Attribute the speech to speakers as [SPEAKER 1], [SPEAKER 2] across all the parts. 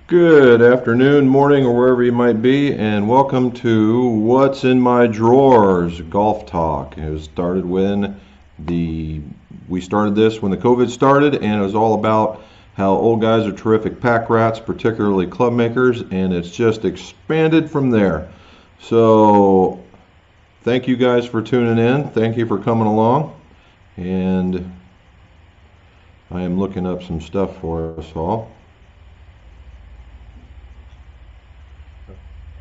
[SPEAKER 1] Good afternoon, morning, or wherever you might be, and welcome to What's in My Drawers Golf Talk. It was started when we started this when the COVID started, and it was all about how old guys are terrific pack rats, particularly club makers, and it's just expanded from there. So thank you guys for tuning in. Thank you for coming along, and I am looking up some stuff for us all.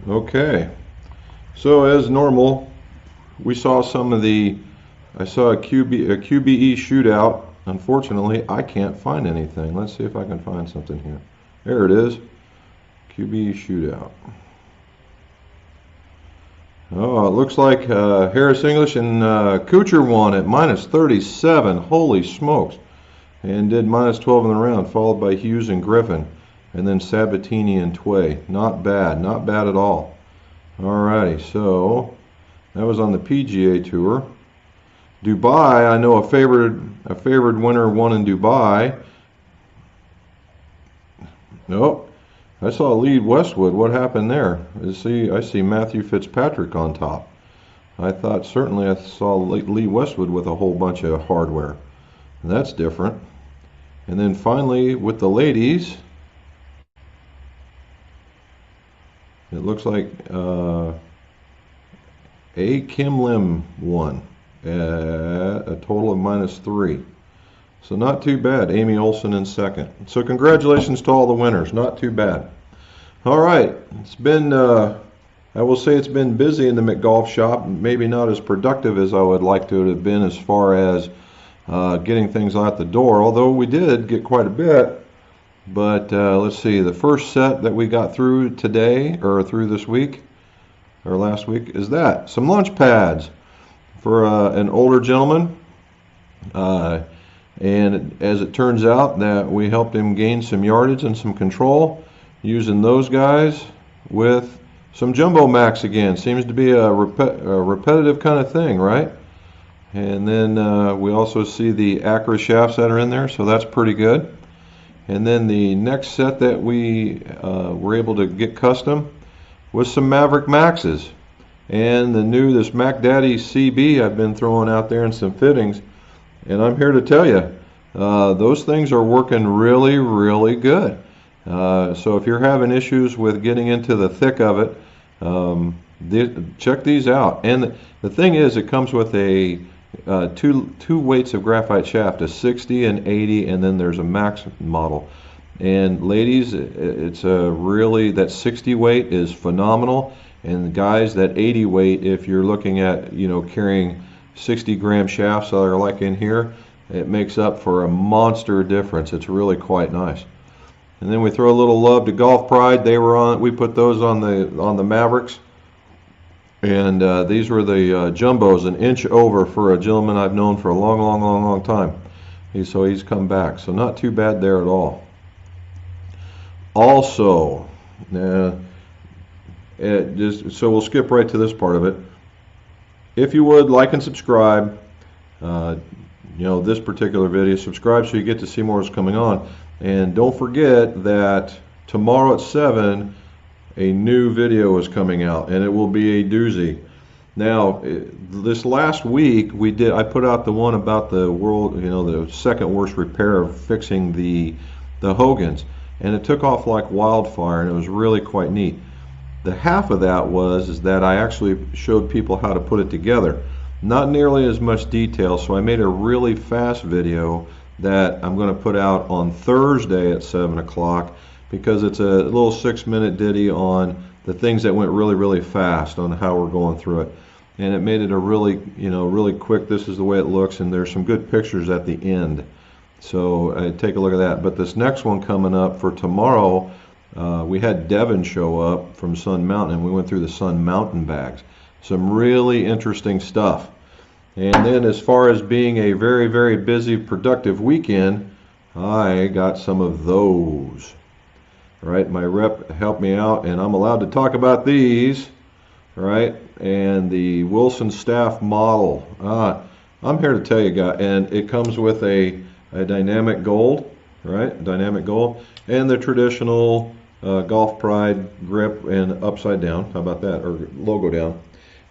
[SPEAKER 1] Okay, so as normal, we saw I saw a QBE shootout. Unfortunately, I can't find anything. Let's see if I can find something here. There it is, QBE shootout. Oh, it looks like Harris English and Kuchar won at -37. Holy smokes. And did -12 in the round, followed by Hughes and Griffin. And then Sabatini and Tway. Not bad at all. Alrighty, so that was on the PGA Tour. Dubai, I know a favored winner won in Dubai. Nope, I saw Lee Westwood. What happened there? I see Matthew Fitzpatrick on top. I thought certainly I saw Lee Westwood with a whole bunch of hardware. That's different. And then finally with the ladies, it looks like A. Kim Lim won at a total of -3. So not too bad. Amy Olson in second. So congratulations to all the winners. Not too bad. All right. It's been, I will say it's been busy in the McGolf shop. Maybe not as productive as I would like to have been as far as getting things out the door. Although we did get quite a bit. But let's see, the first set that we got through today, or through this week, or last week, is that. Some launch pads for an older gentleman. And as it turns out that we helped him gain some yardage and some control using those guys with some Jumbo Max again. Seems to be a repetitive kind of thing, right? And then we also see the Acra shafts that are in there, so that's pretty good. And then the next set that we were able to get custom was some Maverick Maxes. And this Mac Daddy CB I've been throwing out there in some fittings. And I'm here to tell you, those things are working really, really good. So if you're having issues with getting into the thick of it, check these out. And the thing is, it comes with a two weights of graphite shaft, a 60 and 80, and then there's a max model. And ladies, it's really, that 60 weight is phenomenal, and guys, that 80 weight, if you're looking at carrying 60-gram shafts that are like in here, it makes up for a monster difference. It's really quite nice. And then we throw a little love to Golf Pride. We put those on the Mavericks. And these were the Jumbos, an inch over for a gentleman I've known for a long time. So he's come back. So not too bad there at all. Also, so we'll skip right to this part of it. If you would, like and subscribe. This particular video, subscribe so you get to see more is coming on. And don't forget that tomorrow at 7, a new video is coming out, and it will be a doozy. Now, this last week I put out the one about the the second worst repair of fixing the Hogans, and it took off like wildfire, and it was really quite neat. The half of that is that I actually showed people how to put it together. Not nearly as much detail, so I made a really fast video that I'm going to put out on Thursday at 7 o'clock. Because it's a little 6-minute ditty on the things that went really, really fast on how we're going through it. And it made it a really, really quick, this is the way it looks, and there's some good pictures at the end. So take a look at that. But this next one coming up for tomorrow, we had Devin show up from Sun Mountain, and we went through the Sun Mountain bags. Some really interesting stuff. And then as far as being a very, very busy, productive weekend, I got some of those. Right, my rep helped me out, and I'm allowed to talk about these, right? And the Wilson Staff model. I'm here to tell you guys, and it comes with a dynamic gold, right? Dynamic gold, and the traditional Golf Pride grip and upside down. How about that? Or logo down.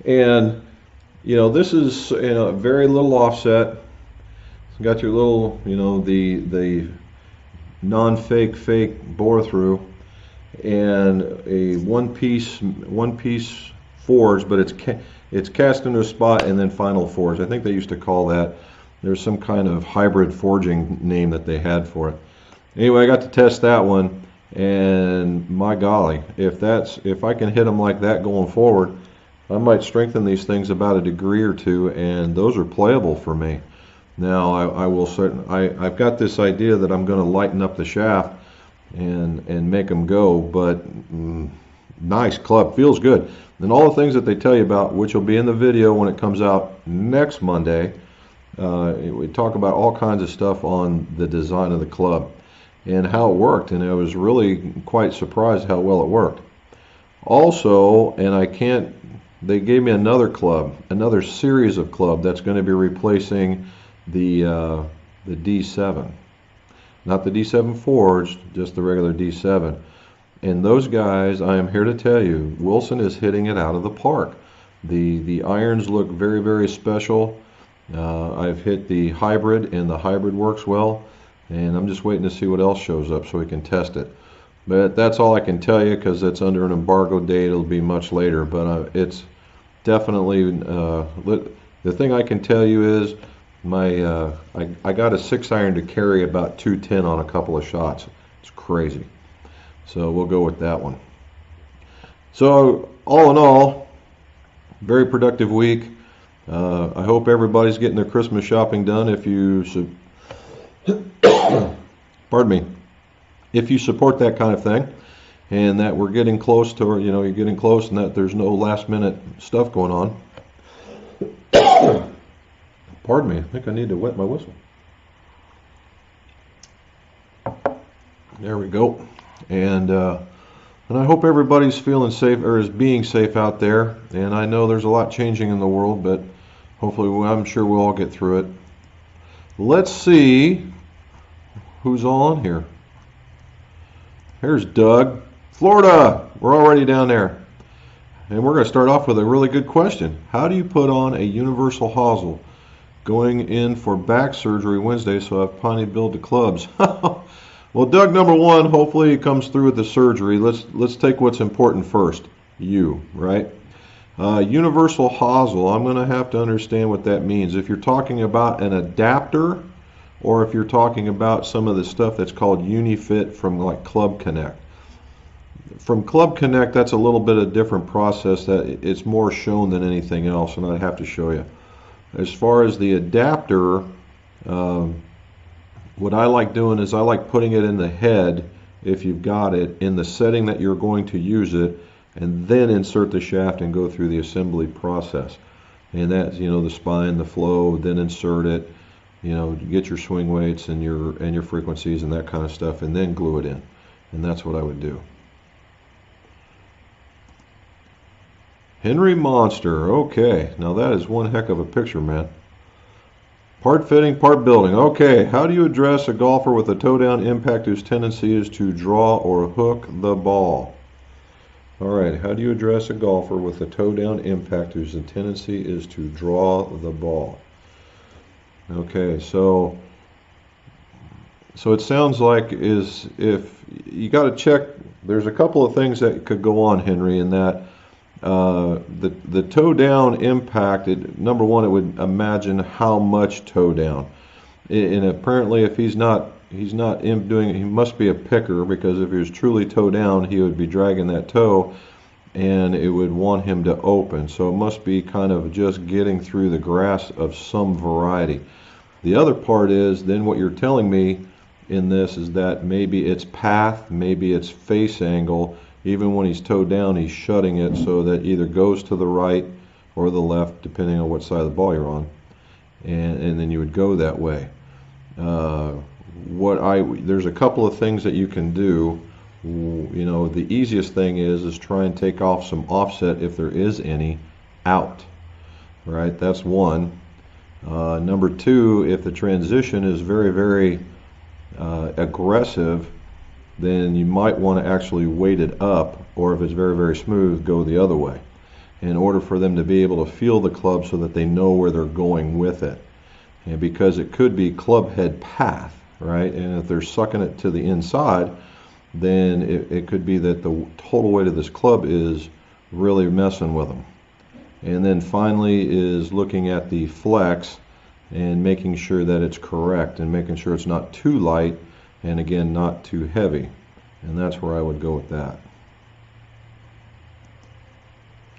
[SPEAKER 1] And you know, this is very little offset. It's got your little, the non-fake fake bore through, and a one piece forge, but it's cast into a spot and then final forge. I think they used to call that. There's some kind of hybrid forging name that they had for it. Anyway, I got to test that one, and my golly, if I can hit them like that going forward, I might strengthen these things about a degree or two, and those are playable for me. Now I've got this idea that I'm going to lighten up the shaft and make them go, but nice club, feels good. And all the things that they tell you about, which will be in the video when it comes out next Monday, we talk about all kinds of stuff on the design of the club and how it worked, and I was really quite surprised how well it worked. Also, they gave me another series of club that's going to be replacing the D7. Not the D7 forged, just the regular D7. And those guys, I am here to tell you, Wilson is hitting it out of the park. The irons look very, very special. I've hit the hybrid, and the hybrid works well. And I'm just waiting to see what else shows up so we can test it. But that's all I can tell you because it's under an embargo date. It'll be much later. But it's definitely, the thing I can tell you is I got a 6-iron to carry about 210 on a couple of shots. It's crazy. So we'll go with that one. So all in all, very productive week. I hope everybody's getting their Christmas shopping done. If you pardon me, if you support that kind of thing, and that we're getting close to, you're getting close, and that there's no last minute stuff going on. Pardon me, I think I need to wet my whistle. There we go. And I hope everybody's feeling safe, or is being safe out there. And I know there's a lot changing in the world, but hopefully, I'm sure we'll all get through it. Let's see who's all on here. Here's Doug, Florida. We're already down there. And we're going to start off with a really good question. How do you put on a universal hosel? Going in for back surgery Wednesday, so I've finally built the clubs. Well, Doug, number one, hopefully it comes through with the surgery. Let's take what's important first. You, right? Universal hosel, I'm going to have to understand what that means. If you're talking about an adapter, or if you're talking about some of the stuff that's called UniFit from like Club Connect. From Club Connect, that's a little bit of a different process. That it's more shown than anything else, and I'd have to show you. As far as the adapter, what I like doing is I like putting it in the head, if you've got it, in the setting that you're going to use it, and then insert the shaft and go through the assembly process. And that's, the spine, the flow, then insert it, get your swing weights and your frequencies and that kind of stuff, and then glue it in. And that's what I would do. Henry Monster. Okay, now that is one heck of a picture, man. Part fitting, part building. Okay, how do you address a golfer with a toe down impact whose tendency is to draw or hook the ball? All right, how do you address a golfer with a toe down impact whose tendency is to draw the ball? Okay, so it sounds like if you got to check, there's a couple of things that could go on, Henry, in that the toe down impact, number one, it would imagine how much toe down. And apparently if he's not doing, he must be a picker, because if he was truly toe down, he would be dragging that toe and it would want him to open. So it must be kind of just getting through the grass of some variety. The other part is then what you're telling me in this is that maybe it's path, maybe it's face angle. Even when he's toe down, he's shutting it so that either goes to the right or the left, depending on what side of the ball you're on, and then you would go that way. There's a couple of things that you can do. The easiest thing is try and take off some offset, if there is any, out. Right, that's one. Number two, if the transition is very, very aggressive, then you might want to actually weight it up, or if it's very, very smooth, go the other way, in order for them to be able to feel the club so that they know where they're going with it. And because it could be club head path, right? And if they're sucking it to the inside, then it could be that the total weight of this club is really messing with them. And then finally is looking at the flex and making sure that it's correct, and making sure it's not too light, and again, not too heavy. And that's where I would go with that.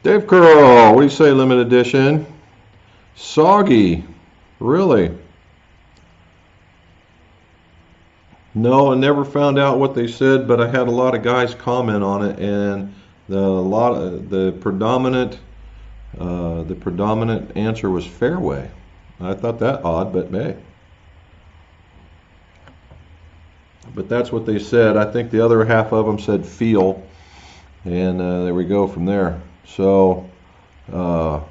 [SPEAKER 1] Dave Curl, what do you say, limited edition? Soggy, really? No, I never found out what they said, but I had a lot of guys comment on it, and the predominant answer was fairway. I thought that odd, but hey. But that's what they said. I think the other half of them said feel, and there we go from there. So, but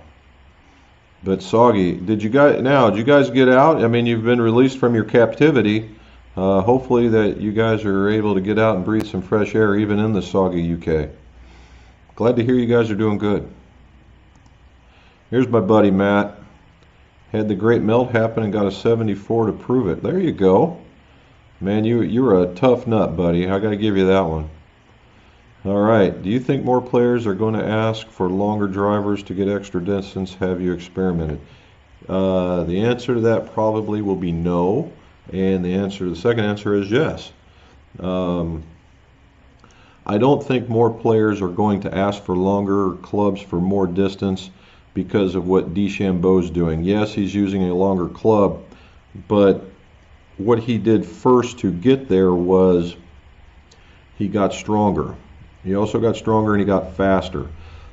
[SPEAKER 1] Soggy, did you guys get out? I mean, you've been released from your captivity. Hopefully that you guys are able to get out and breathe some fresh air, even in the soggy UK. Glad to hear you guys are doing good. Here's my buddy Matt. Had the great melt happen and got a 74 to prove it. There you go. Man, you're a tough nut, buddy. I got to give you that one. All right. Do you think more players are going to ask for longer drivers to get extra distance? Have you experimented? The answer to that probably will be no. And the second answer is yes. I don't think more players are going to ask for longer clubs for more distance because of what DeChambeau's doing. Yes, he's using a longer club, but what he did first to get there was he got stronger. He also got stronger and he got faster.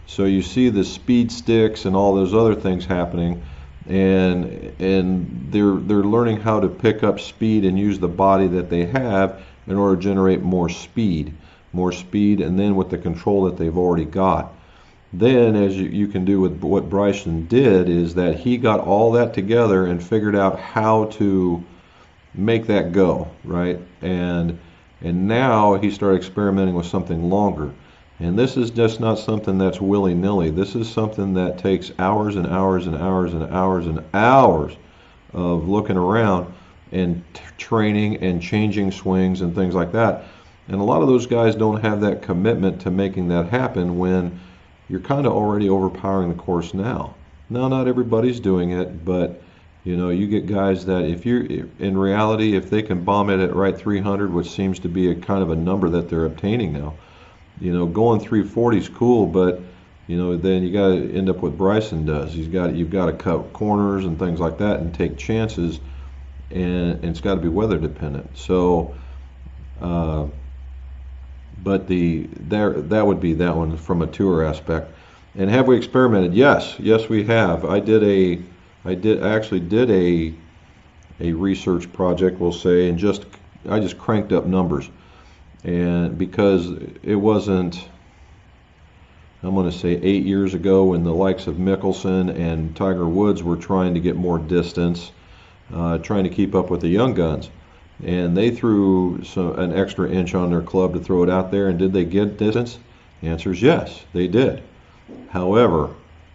[SPEAKER 1] So you see the speed sticks and all those other things happening, and they're learning how to pick up speed and use the body that they have in order to generate more speed, and then with the control that they've already got. Then, as you can do with what Bryson did, is that he got all that together and figured out how to make that go, right? And now he started experimenting with something longer. And this is just not something that's willy-nilly. This is something that takes hours and hours and hours and hours and hours of looking around and training and changing swings and things like that. And a lot of those guys don't have that commitment to making that happen when you're kind of already overpowering the course now. Now, not everybody's doing it, but you get guys that in reality, if they can bomb it at right 300, which seems to be a kind of a number that they're obtaining now, going 340 is cool, but then you got to end up what Bryson does. You've got to cut corners and things like that and take chances, and it's got to be weather dependent. So, but that would be that one from a tour aspect. And have we experimented? Yes, we have. I actually did a research project, we'll say, and I just cranked up numbers. And because it wasn't, I'm going to say 8 years ago, when the likes of Mickelson and Tiger Woods were trying to get more distance, trying to keep up with the young guns. And they threw an extra inch on their club to throw it out there. And did they get distance? The answer is yes, they did. However,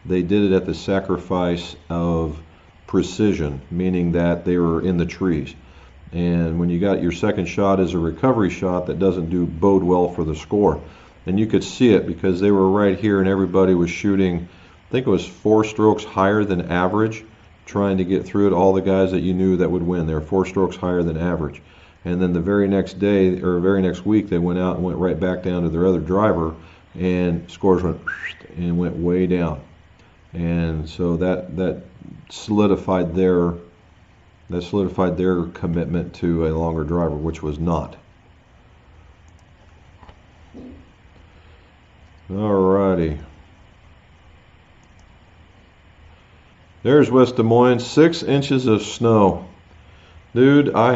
[SPEAKER 1] they did it at the sacrifice of precision, meaning that they were in the trees. And when you got your second shot as a recovery shot, that doesn't bode well for the score. And you could see it because they were right here and everybody was shooting, I think it was 4 strokes higher than average, trying to get through it. All the guys that you knew that would win, they were 4 strokes higher than average. And then the very next day, or very next week, they went out and went right back down to their other driver, and scores went way down. And so that solidified their commitment to a longer driver, which was not. Alrighty. There's West Des Moines, 6 inches of snow. Dude, I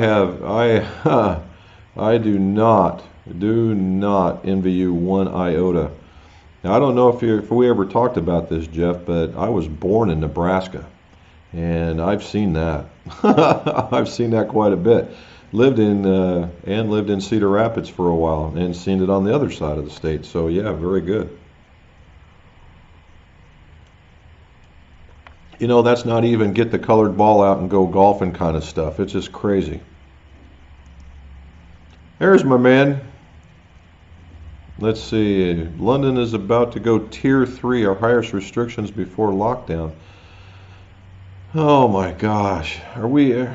[SPEAKER 1] do not envy you one iota. Now, I don't know if we ever talked about this, Jeff, but I was born in Nebraska. And I've seen that. I've seen that quite a bit. Lived in Cedar Rapids for a while and seen it on the other side of the state. So yeah, very good. You know, that's not even get the colored ball out and go golfing kind of stuff. It's just crazy. There's my man. Let's see. London is about to go tier 3, our highest restrictions before lockdown. Oh my gosh. Are we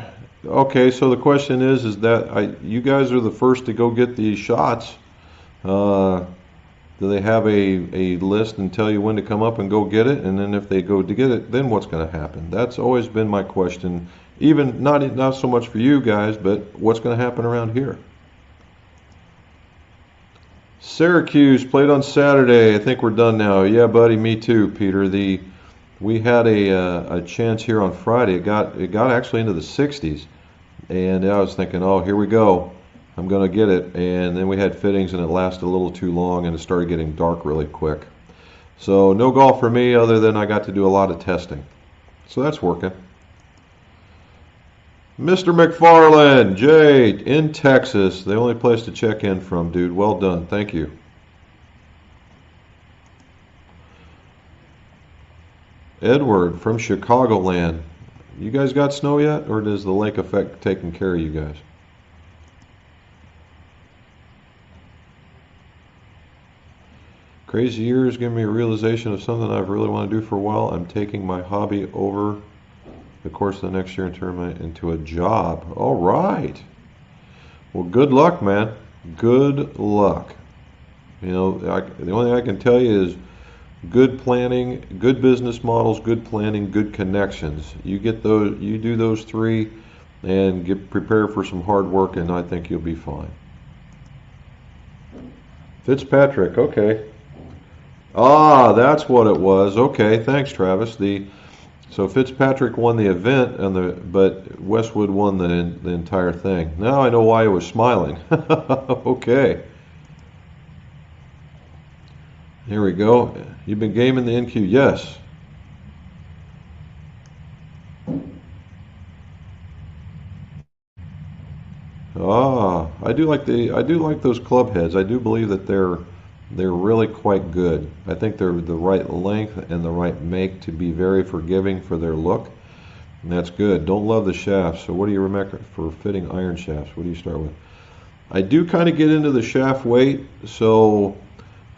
[SPEAKER 1] okay, so the question is that you guys are the first to go get these shots. Do they have a list and tell you when to come up and go get it? And then if they go to get it, then what's going to happen? That's always been my question. Even not so much for you guys, but what's going to happen around here? Syracuse played on Saturday. I think we're done now. Yeah, buddy, me too, Peter. We had a chance here on Friday. It got actually into the 60s, and I was thinking, oh, here we go. I'm going to get it. And then we had fittings, and it lasted a little too long, and it started getting dark really quick. So no golf for me, other than I got to do a lot of testing. So that's working. Mr. McFarland, Jay, in Texas, the only place to check in from, dude. Well done. Thank you. Edward from Chicagoland. You guys got snow yet, or does the lake effect taking care of you guys? Crazy years give me a realization of something I've really want to do for a while. I'm taking my hobby over the course of the next year and turn it into a job. All right. Well, good luck, man. Good luck. You know, the only thing I can tell you is good planning, good business models, good planning, good connections. You get those, you do those three, and get prepared for some hard work, and I think you'll be fine. Fitzpatrick, okay. Ah, that's what it was. Okay, thanks, Travis. So Fitzpatrick won the event, but Westwood won the entire thing. Now I know why he was smiling. Okay. Here we go. You've been gaming the NQ? Yes. Ah, I do like those club heads. I do believe that they're really quite good. I think they're the right length and the right make to be very forgiving for their look. And that's good. Don't love the shafts. So what do you recommend for fitting iron shafts? What do you start with? I do kind of get into the shaft weight. So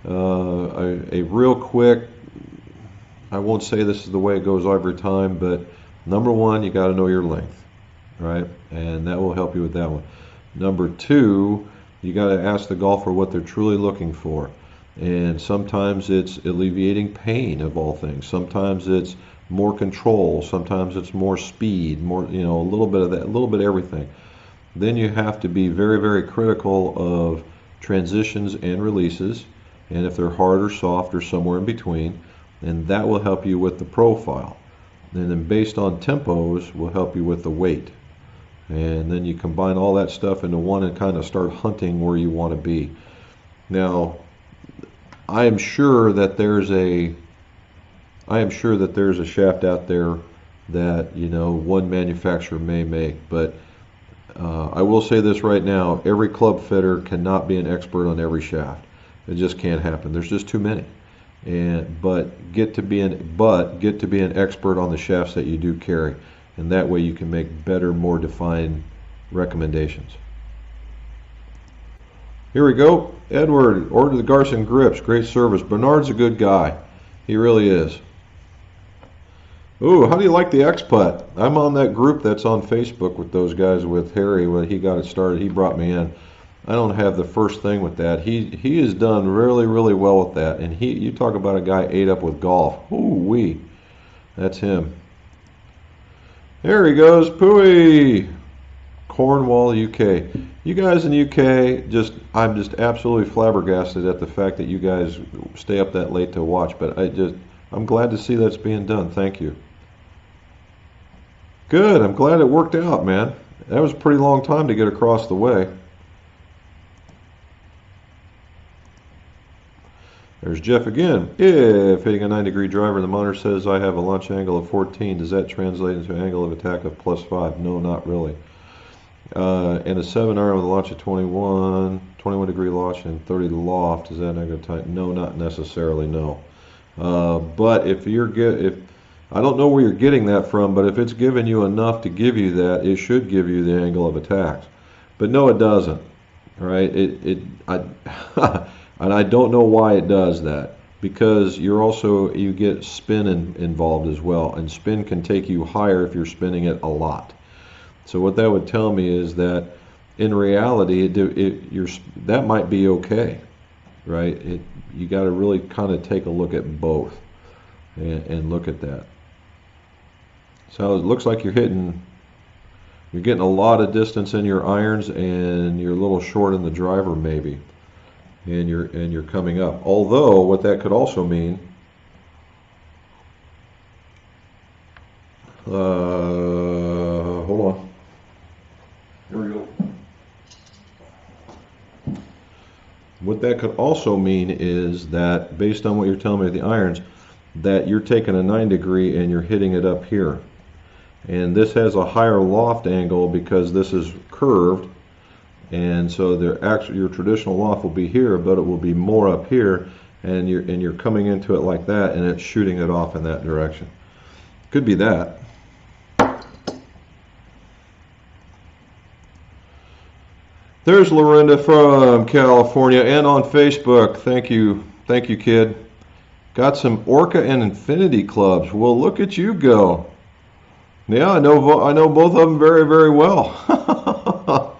[SPEAKER 1] a real quick, I won't say this is the way it goes every time, but number one, you got to know your length, right? And that will help you with that one. Number two, you got to ask the golfer what they're truly looking for. And sometimes it's alleviating pain, of all things. Sometimes it's more control. Sometimes it's more speed, more, you know, a little bit of that, a little bit of everything. Then you have to be very, very critical of transitions and releases, and if they're hard or soft or somewhere in between, and that will help you with the profile. And then based on tempos will help you with the weight. And then you combine all that stuff into one and kind of start hunting where you want to be. Now, I am sure that there's a shaft out there that, you know, one manufacturer may make, but I will say this right now: every club fitter cannot be an expert on every shaft. It just can't happen. There's just too many. But get to be an expert on the shafts that you do carry, and that way you can make better, more defined recommendations. Here we go. Edward, order the Garson grips. Great service. Bernard's a good guy. He really is. Ooh, how do you like the X-Putt? I'm on that group that's on Facebook with those guys with Harry. When he got it started, he brought me in. I don't have the first thing with that. He has done really, really well with that. And you talk about a guy ate up with golf. Ooh-wee. That's him. There he goes. Pooey. Cornwall, UK. You guys in the UK, I'm just absolutely flabbergasted at the fact that you guys stay up that late to watch. But I'm glad to see that's being done. Thank you. Good. I'm glad it worked out, man. That was a pretty long time to get across the way. There's Jeff again. If hitting a 9-degree driver, the monitor says I have a launch angle of 14, does that translate into an angle of attack of +5? No, not really. And a 7-iron with a launch of 21 degree launch and 30 loft, is that negative type? No, not necessarily, no. But if I don't know where you're getting that from, but if it's giving you enough to give you that, it should give you the angle of attack. But no, it doesn't. All right, and I don't know why it does that, because you get spin involved as well, and spin can take you higher if you're spinning it a lot. So what that would tell me is that in reality, that might be okay, right? You got to really kind of take a look at both and look at that. So it looks like you're getting a lot of distance in your irons, and you're a little short in the driver maybe, and you're coming up. Although what that could also mean, hold on. Here we go. What that could also mean is that, based on what you're telling me with the irons, that you're taking a 9-degree and you're hitting it up here. And this has a higher loft angle because this is curved, and so your traditional loft will be here, but it will be more up here, and you're coming into it like that, and it's shooting it off in that direction. Could be that. There's Lorinda from California and on Facebook. Thank you, kid. Got some Orca and Infinity clubs. Well, look at you go. Yeah, I know both of them very, very well.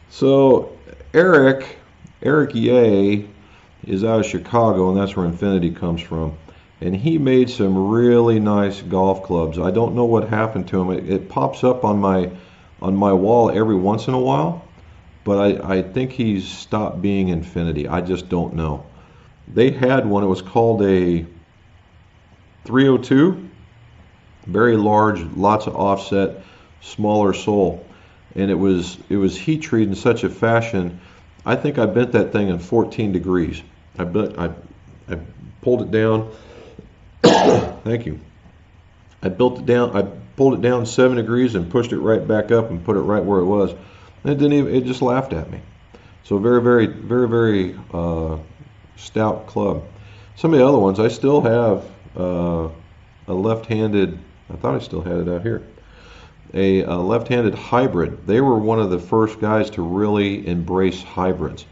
[SPEAKER 1] So Eric Ye is out of Chicago, and that's where Infinity comes from. And he made some really nice golf clubs. I don't know what happened to him. It pops up on my wall every once in a while, but I think he's stopped being Infinity. I just don't know. They had one. It was called a 302. Very large, lots of offset, smaller sole, and it was heat treated in such a fashion. I think I bent that thing in 14 degrees. I pulled it down. Thank you. I pulled it down 7 degrees and pushed it right back up and put it right where it was. And it just laughed at me. So very, very, very, very stout club. Some of the other ones, I still have a left-handed. I thought I still had it out here. A left-handed hybrid. They were one of the first guys to really embrace hybrids,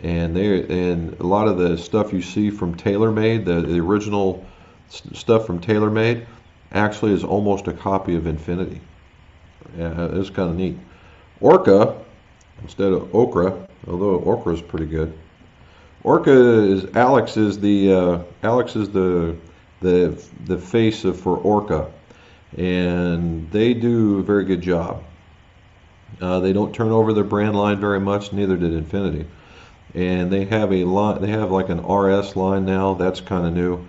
[SPEAKER 1] and a lot of the stuff you see from TaylorMade, the original stuff from TaylorMade, actually is almost a copy of Infinity. Yeah, it's kind of neat. Orca instead of Okra, although Okra is pretty good. Alex is the face for Orca, and they do a very good job. They don't turn over their brand line very much, neither did Infinity. And they have like an RS line now. That's kind of new.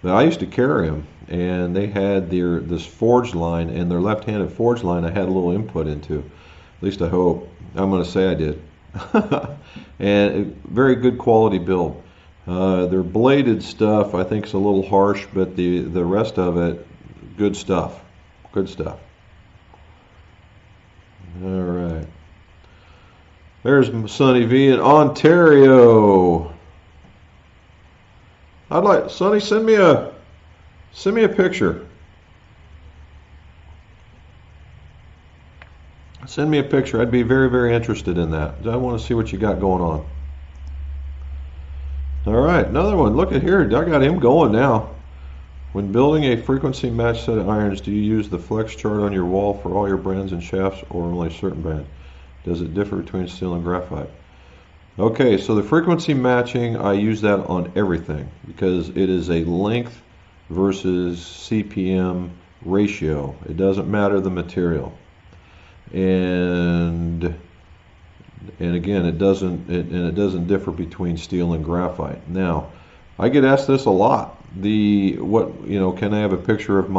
[SPEAKER 1] But I used to carry them, and they had this forged line, and their left-handed forged line I had a little input into. At least I hope. I'm going to say I did. And very good quality build. Their bladed stuff I think is a little harsh, but the rest of it, good stuff. Good stuff. All right. There's Sonny V in Ontario. Sonny, send me a picture. Send me a picture. I'd be very, very interested in that. I want to see what you got going on. All right, another one. Look at here. I got him going now. When building a frequency match set of irons, do you use the flex chart on your wall for all your brands and shafts, or only a certain brand? Does it differ between steel and graphite? Okay, so the frequency matching, I use that on everything because it is a length versus CPM ratio. It doesn't matter the material. And again, it doesn't differ between steel and graphite. Now, I get asked this a lot. Can I have a picture of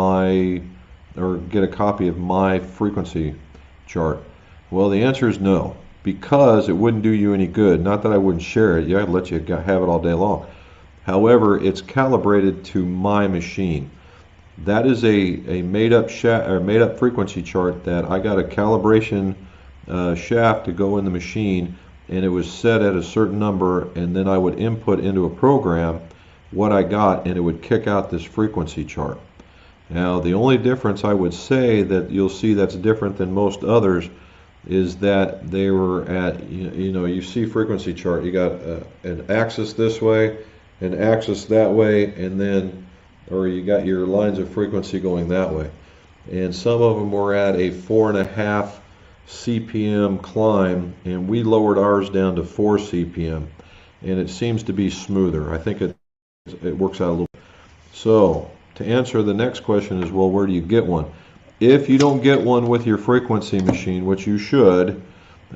[SPEAKER 1] or get a copy of my frequency chart? Well, the answer is no, because it wouldn't do you any good. Not that I wouldn't share it. Yeah, I'd let you have it all day long. However, it's calibrated to my machine. That is a made-up made-up frequency chart that I got a calibration shaft to go in the machine, and it was set at a certain number, and then I would input into a program what I got, and it would kick out this frequency chart. Now, the only difference I would say that you'll see that's different than most others is that they were at, you see frequency chart, you got an axis this way, an axis that way, and then, or you got your lines of frequency going that way. And some of them were at a 4.5 CPM climb, and we lowered ours down to 4 CPM, and it seems to be smoother. I think it works out a little. So to answer the next question is, well, where do you get one? If you don't get one with your frequency machine, which you should,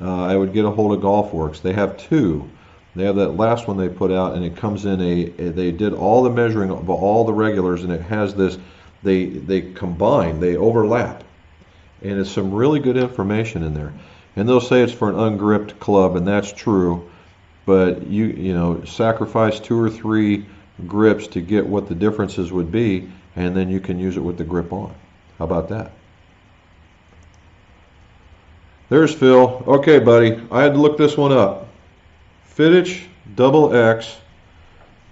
[SPEAKER 1] I would get a hold of GolfWorks. They have two. They have that last one they put out, and it comes in they did all the measuring of all the regulars, and it has this, they combine, they overlap, and it's some really good information in there. And they'll say it's for an ungripped club, and that's true, but you sacrifice 2 or 3 grips to get what the differences would be, and then you can use it with the grip on. How about that? There's Phil. Okay, buddy, I had to look this one up. Fittich Double X,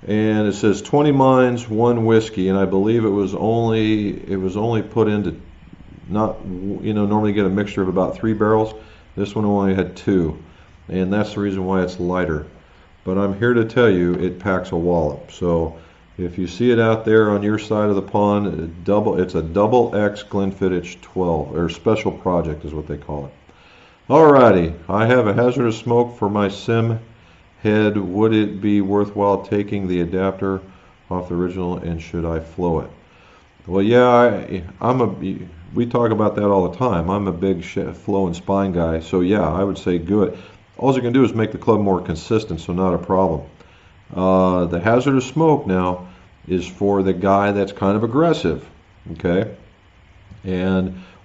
[SPEAKER 1] and it says 20 mines, 1 whiskey, and I believe it was only put into, not, normally get a mixture of about 3 barrels. This one only had 2, and that's the reason why it's lighter. But I'm here to tell you it packs a wallop. So if you see it out there on your side of the pond, it's a Double X Glenfiddich 12, or Special Project is what they call it. Alrighty, I have a hazardous smoke for my sim head. Would it be worthwhile taking the adapter off the original, and should I flow it? Well, yeah, we talk about that all the time. I'm a big flow and spine guy, so yeah, I would say good. All you can do is make the club more consistent, so not a problem. The hazardous smoke now is for the guy that's kind of aggressive, okay,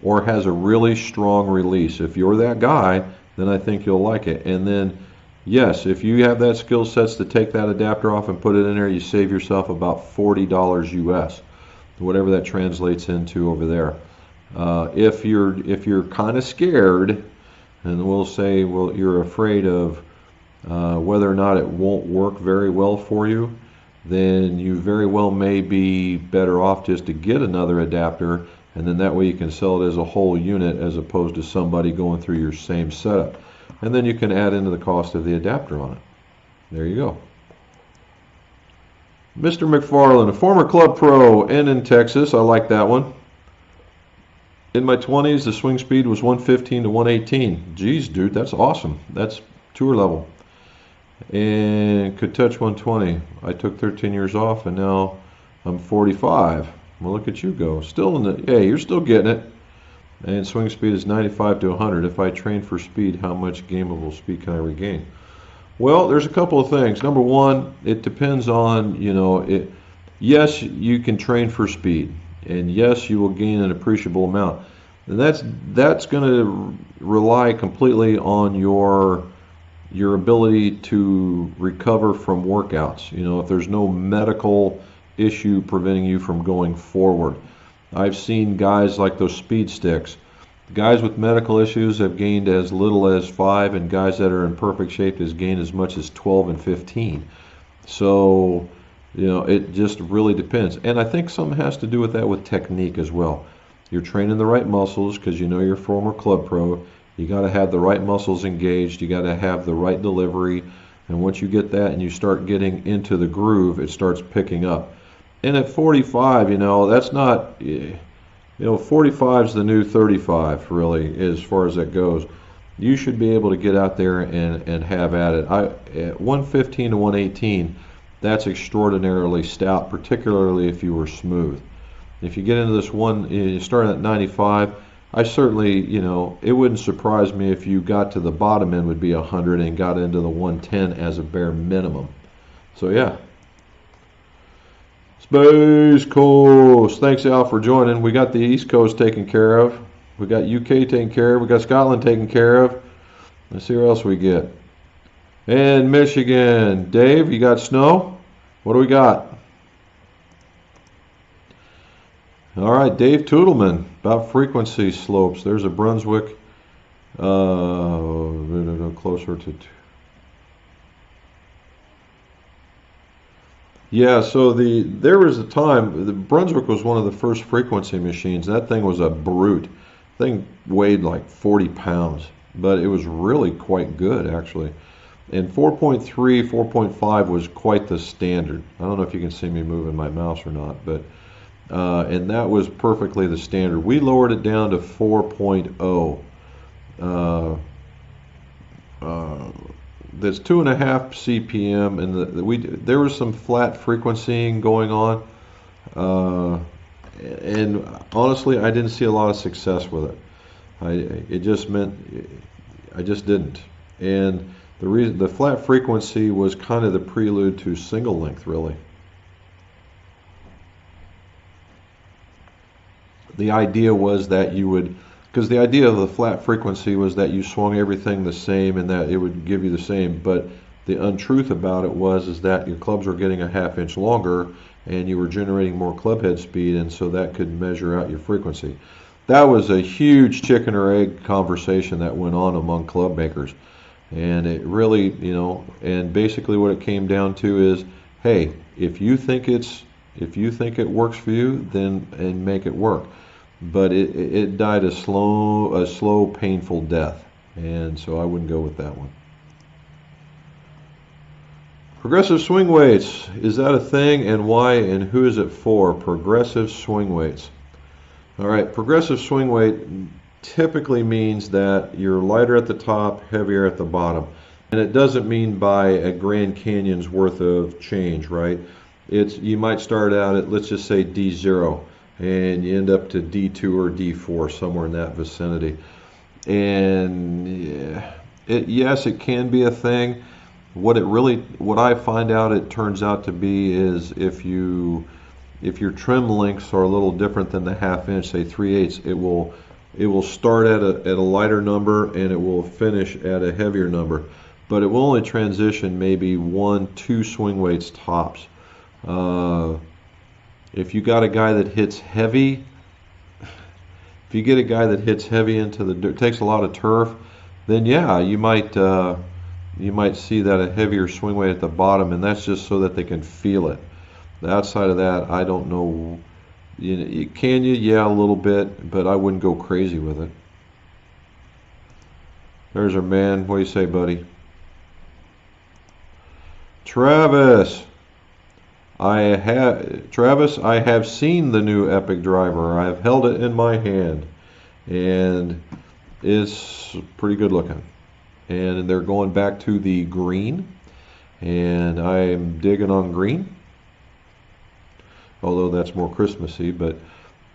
[SPEAKER 1] or has a really strong release. If you're that guy, then I think you'll like it. And then, yes, if you have that skill sets to take that adapter off and put it in there, you save yourself about $40 US, whatever that translates into over there. If you're kind of scared, and we'll say, well, you're afraid of whether or not it won't work very well for you, then you very well may be better off just to get another adapter, and then that way you can sell it as a whole unit as opposed to somebody going through your same setup. And then you can add into the cost of the adapter on it. There you go. Mr. McFarland, a former club pro and in Texas. I like that one. In my 20s, the swing speed was 115 to 118. Geez, dude, that's awesome. That's tour level. And could touch 120. I took 13 years off, and now I'm 45. Well, look at you go. Still in the, hey, you're still getting it. And swing speed is 95 to 100. If I train for speed, how much gameable speed can I regain? Well, there's a couple of things. Number one, it depends on, yes, you can train for speed. And yes, you will gain an appreciable amount. And that's going to rely completely on your ability to recover from workouts. If there's no medical issue preventing you from going forward. I've seen guys like those speed sticks. Guys with medical issues have gained as little as 5, and guys that are in perfect shape has gained as much as 12 and 15. So it just really depends. And I think something has to do with that with technique as well. You're training the right muscles because you're a former club pro. You got to have the right muscles engaged. You got to have the right delivery. And once you get that and you start getting into the groove, it starts picking up. And at 45, that's not, 45 is the new 35, really, as far as that goes. You should be able to get out there and have at it. At 115 to 118, that's extraordinarily stout, particularly if you were smooth. If you get into this one, you start at 95, I certainly, it wouldn't surprise me if you got to the bottom end would be 100 and got into the 110 as a bare minimum. So yeah. Space Coast. Thanks, Al, for joining. We got the East Coast taken care of. We got UK taken care of. We got Scotland taken care of. Let's see what else we get. And Michigan. Dave, you got snow? What do we got? All right, Dave Tootleman about frequency slopes. There's a Brunswick closer to. Yeah, so there was a time the Brunswick was one of the first frequency machines. That thing was a brute. Thing weighed like 40 pounds, but it was really quite good actually. And 4.3, 4.5 was quite the standard. I don't know if you can see me moving my mouse or not, but and that was perfectly the standard. We lowered it down to 4.0. That's 2.5 CPM, and there was some flat frequencying going on, and honestly, I didn't see a lot of success with it. It just meant I just didn't, and the reason the flat frequency was kind of the prelude to single length, really. The idea was that you would, because the idea of the flat frequency was that you swung everything the same and that it would give you the same, but the untruth about it is that your clubs were getting a ½ inch longer and you were generating more club head speed, and so that could measure out your frequency. That was a huge chicken or egg conversation that went on among club makers, and it really, and basically what it came down to is, hey, if you think it works for you, then and make it work. But it died a slow, painful death, and so I wouldn't go with that one. Progressive swing weights, is that a thing, and why, and who is it for? Progressive swing weights. All right, progressive swing weight typically means that you're lighter at the top, heavier at the bottom. And it doesn't mean by a Grand Canyon's worth of change, right? You might start out at, let's just say, D0, and you end up to D2 or D4, somewhere in that vicinity. And yes, it can be a thing. What I find out it turns out to be is if your trim lengths are a little different than the ½ inch, say 3/8, it will start at a lighter number and it will finish at a heavier number, but it will only transition maybe 1-2 swing weights tops. If you got a guy that hits heavy, if you get a guy that hits heavy into the dirt, takes a lot of turf, then yeah, you might see that a heavier swing weight at the bottom, and that's just so that they can feel it. Outside of that, I don't know. Can you? Yeah, a little bit, but I wouldn't go crazy with it. There's our man. What do you say, buddy? Travis, I have seen the new Epic driver. I've held it in my hand, and it's pretty good looking. And they're going back to the green, and I'm digging on green. Although that's more Christmassy, but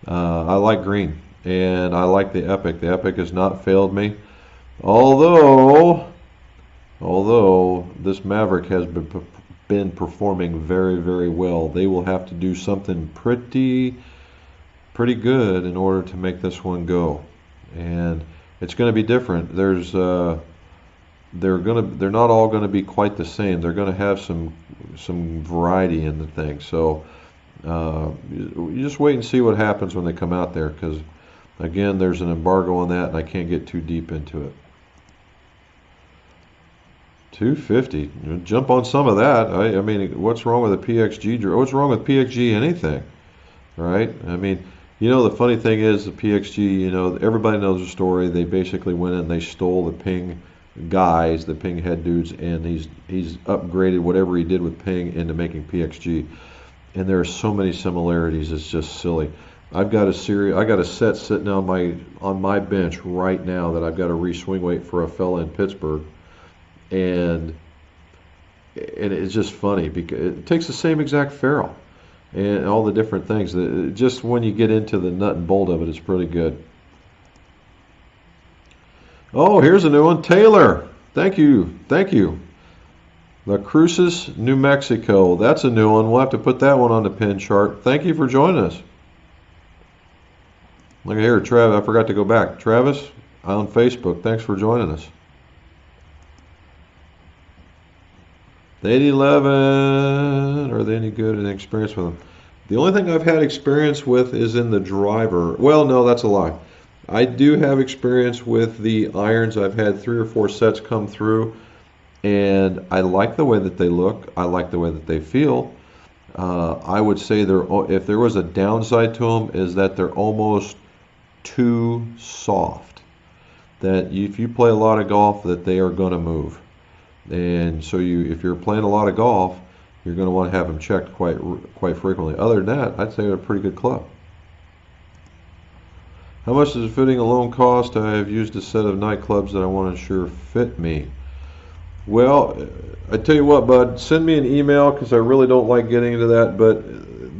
[SPEAKER 1] I like green, and I like the Epic. The Epic has not failed me, although this Maverick has been performing very, very well. They will have to do something pretty good in order to make this one go, and it's going to be different. They're not all going to be quite the same. They're going to have some variety in the thing. So you just wait and see what happens when they come out there, because again, there's an embargo on that and I can't get too deep into it. 250, jump on some of that. I mean, what's wrong with a PXG? What's wrong with PXG anything, right? I mean, the funny thing is the PXG, everybody knows the story. They basically went in and they stole the Ping guys, the Ping head dudes, and he's upgraded whatever he did with Ping into making PXG. And there are so many similarities, it's just silly. I got a set sitting on my bench right now that I've got a re-swing weight for a fella in Pittsburgh, and it's just funny because it takes the same exact ferrule and all the different things. Just when you get into the nut and bolt of it, it's pretty good. Oh, here's a new one, Taylor. Thank you. La Cruces, New Mexico. That's a new one. We'll have to put that one on the pin chart. Thank you for joining us. Look here, Travis. I forgot to go back. Travis, on Facebook. Thanks for joining us. The 811 or they any good and experience with them? The only thing I've had experience with is in the driver. Well, no, that's a lie. I do have experience with the irons. I've had 3 or 4 sets come through, and I like the way that they look. I like the way that they feel. I would say if there was a downside to them, is that they're almost too soft. That if you play a lot of golf, that they are going to move. And so if you're playing a lot of golf, you're going to want to have them checked quite frequently. Other than that, I'd say they're a pretty good club. How much does a fitting alone cost? I have used a set of night clubs that I want to ensure fit me. Well, I tell you what, bud, send me an email because I really don't like getting into that. But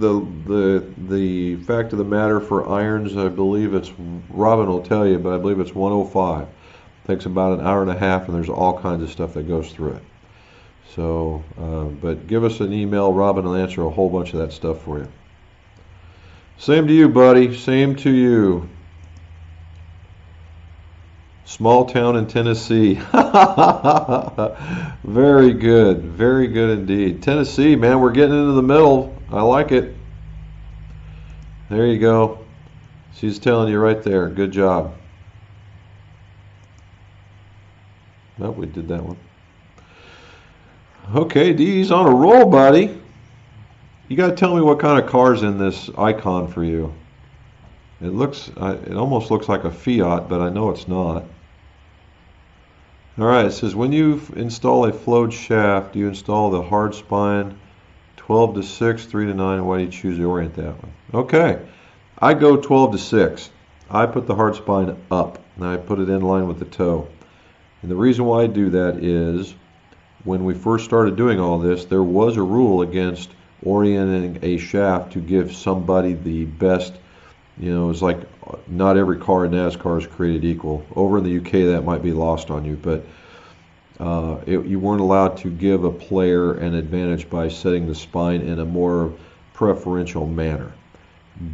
[SPEAKER 1] the fact of the matter for irons, I believe it's, Robin will tell you, but I believe it's 105. Takes about an hour and a half, and there's all kinds of stuff that goes through it. So, but give us an email. Robin will answer a whole bunch of that stuff for you. Same to you, buddy. Same to you. Small town in Tennessee. Very good. Very good indeed. Tennessee, man, we're getting into the middle. I like it. There you go. She's telling you right there. Good job. Nope, we did that one. Okay, Dee's on a roll, buddy. You got to tell me what kind of car's in this icon for you. It almost looks like a Fiat, but I know it's not. All right, it says when you install a flowed shaft, do you install the hard spine 12 to 6, 3 to 9? Why do you choose to orient that one? Okay, I go 12 to 6. I put the hard spine up, and I put it in line with the toe. And the reason why I do that is when we first started doing all this, there was a rule against orienting a shaft to give somebody the best. You know, it's like not every car in NASCAR is created equal. Over in the UK, that might be lost on you, but you weren't allowed to give a player an advantage by setting the spine in a more preferential manner.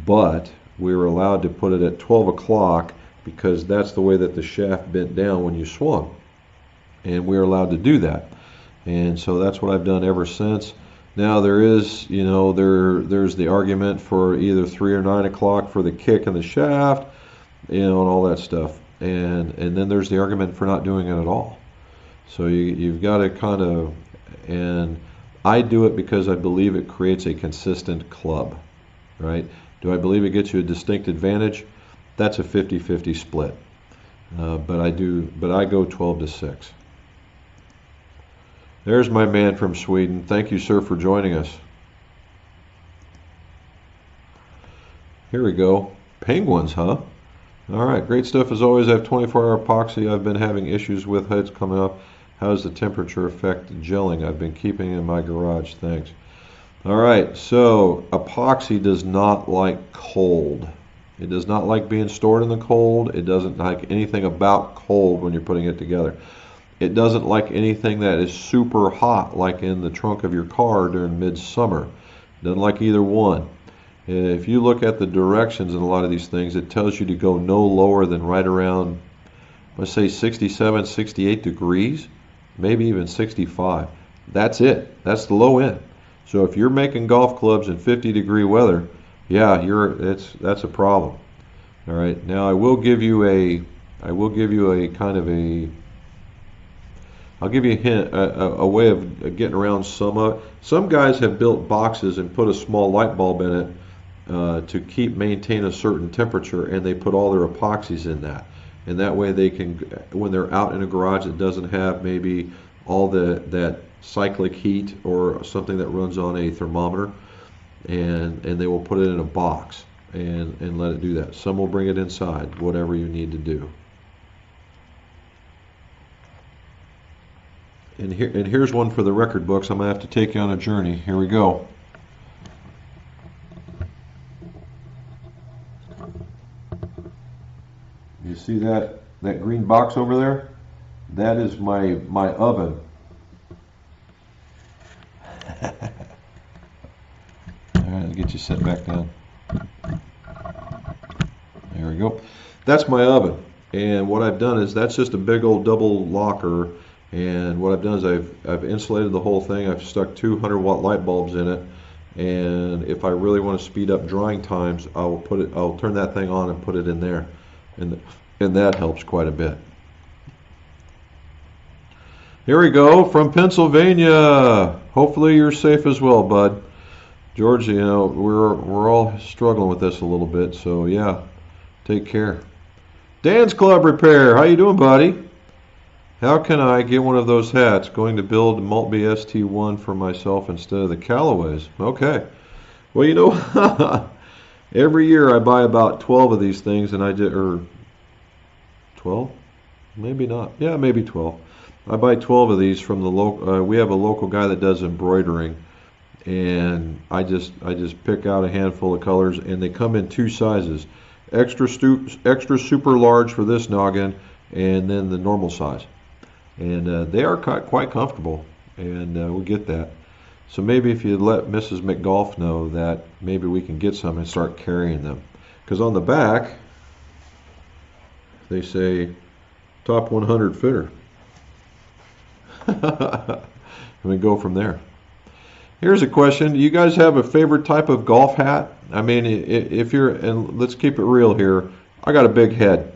[SPEAKER 1] But we were allowed to put it at 12 o'clock because that's the way that the shaft bent down when you swung. And we were allowed to do that. And so that's what I've done ever since. Now there is, you know, there's the argument for either 3 or 9 o'clock for the kick and the shaft, you know, and all that stuff. And then there's the argument for not doing it at all. So you've got to kind of, and I do it because I believe it creates a consistent club, right? Do I believe it gets you a distinct advantage? That's a 50-50 split. But I go 12 to 6. There's my man from Sweden. Thank you, sir, for joining us. Here we go. Penguins, huh? All right, great stuff as always. I have 24-hour epoxy. I've been having issues with heads coming up. How does the temperature affect gelling? I've been keeping in my garage. Thanks. All right, so epoxy does not like cold. It does not like being stored in the cold. It doesn't like anything about cold when you're putting it together. It doesn't like anything that is super hot, like in the trunk of your car during midsummer. It doesn't like either one. If you look at the directions in a lot of these things, it tells you to go no lower than right around, let's say 67, 68 degrees, maybe even 65. That's it. That's the low end. So if you're making golf clubs in 50-degree weather, yeah, that's a problem. All right. Now I'll give you a hint, a way of getting around some guys have built boxes and put a small light bulb in it to maintain a certain temperature, and they put all their epoxies in that. And that way they can, when they're out in a garage that doesn't have maybe all that cyclic heat or something that runs on a thermometer, and they will put it in a box and let it do that. Some will bring it inside, whatever you need to do. And here's one for the record books. I'm going to have to take you on a journey. Here we go. You see that green box over there? That is my oven. All right, I'll get you set back down. There we go. That's my oven. And what I've done is that's just a big old double locker. And what I've done is I've insulated the whole thing. I've stuck 200-watt light bulbs in it. And if I really want to speed up drying times, I'll turn that thing on and put it in there, and that helps quite a bit. Here we go from Pennsylvania. Hopefully you're safe as well, bud. George, you know, we're all struggling with this a little bit, so yeah, take care. Dan's Club Repair, how you doing, buddy? How can I get one of those hats? Going to build Maltby ST1 for myself instead of the Callaways. Okay. Well, you know, every year I buy about 12 of these things, and or 12? Maybe not. Yeah, maybe 12. I buy 12 of these from the local. We have a local guy that does embroidering, and I just pick out a handful of colors, and they come in two sizes: extra super large for this noggin, and then the normal size. And they are quite comfortable, and we get that. So maybe if you let Mrs. McGolf know that, maybe we can get some and start carrying them. Because on the back, they say top 100 fitter. And we go from there. Here's a question. Do you guys have a favorite type of golf hat? I mean, if you're, and let's keep it real here, I got a big head.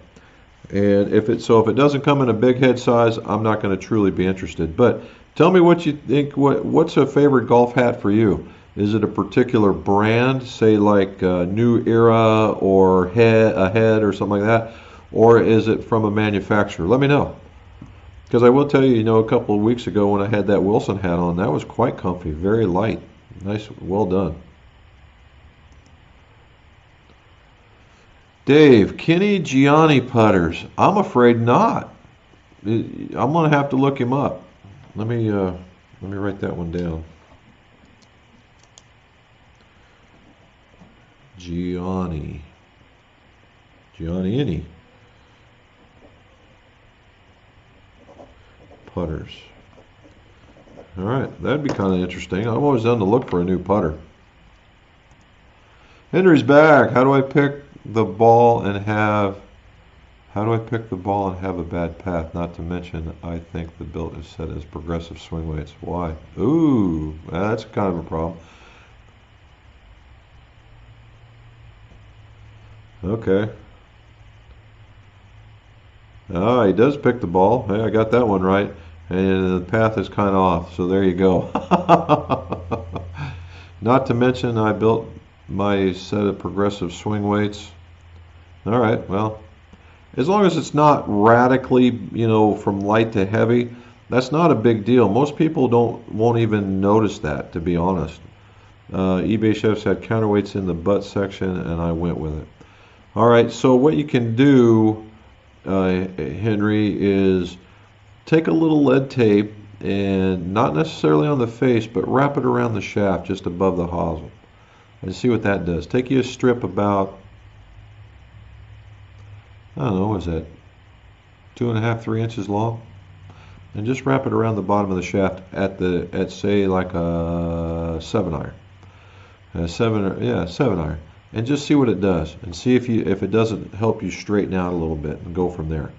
[SPEAKER 1] And if it doesn't come in a big head size, I'm not going to truly be interested. But tell me what you think. What's a favorite golf hat for you? Is it a particular brand, say like New Era or Head or something like that? Or is it from a manufacturer? Let me know. Because I will tell you, you know, a couple of weeks ago when I had that Wilson hat on, that was quite comfy, very light. Nice, well done. Dave, Kenny Gianni putters. I'm afraid not. I'm going to have to look him up. Let me write that one down. Gianni. Gianni putters. All right, that'd be kind of interesting. I'm always on the look for a new putter. Henry's back. How do I pick the ball and have a bad path? Not to mention, I think the build is set as progressive swing weights. Why? Ooh, that's kind of a problem. Okay. Ah, he does pick the ball. Hey, I got that one right. And the path is kind of off, so there you go. Not to mention, I built my set of progressive swing weights. All right, well, as long as it's not radically, you know, from light to heavy, that's not a big deal. Most people won't even notice that, to be honest. eBay Chefs had counterweights in the butt section, and I went with it. All right, so what you can do, Henry, is take a little lead tape and not necessarily on the face, but wrap it around the shaft just above the hosel and see what that does. Take you a strip about, I don't know, what is that, 2.5, 3 inches long, and just wrap it around the bottom of the shaft at say like a 7-iron, a 7-iron, and just see what it does, and see if it doesn't help you straighten out a little bit, and go from there.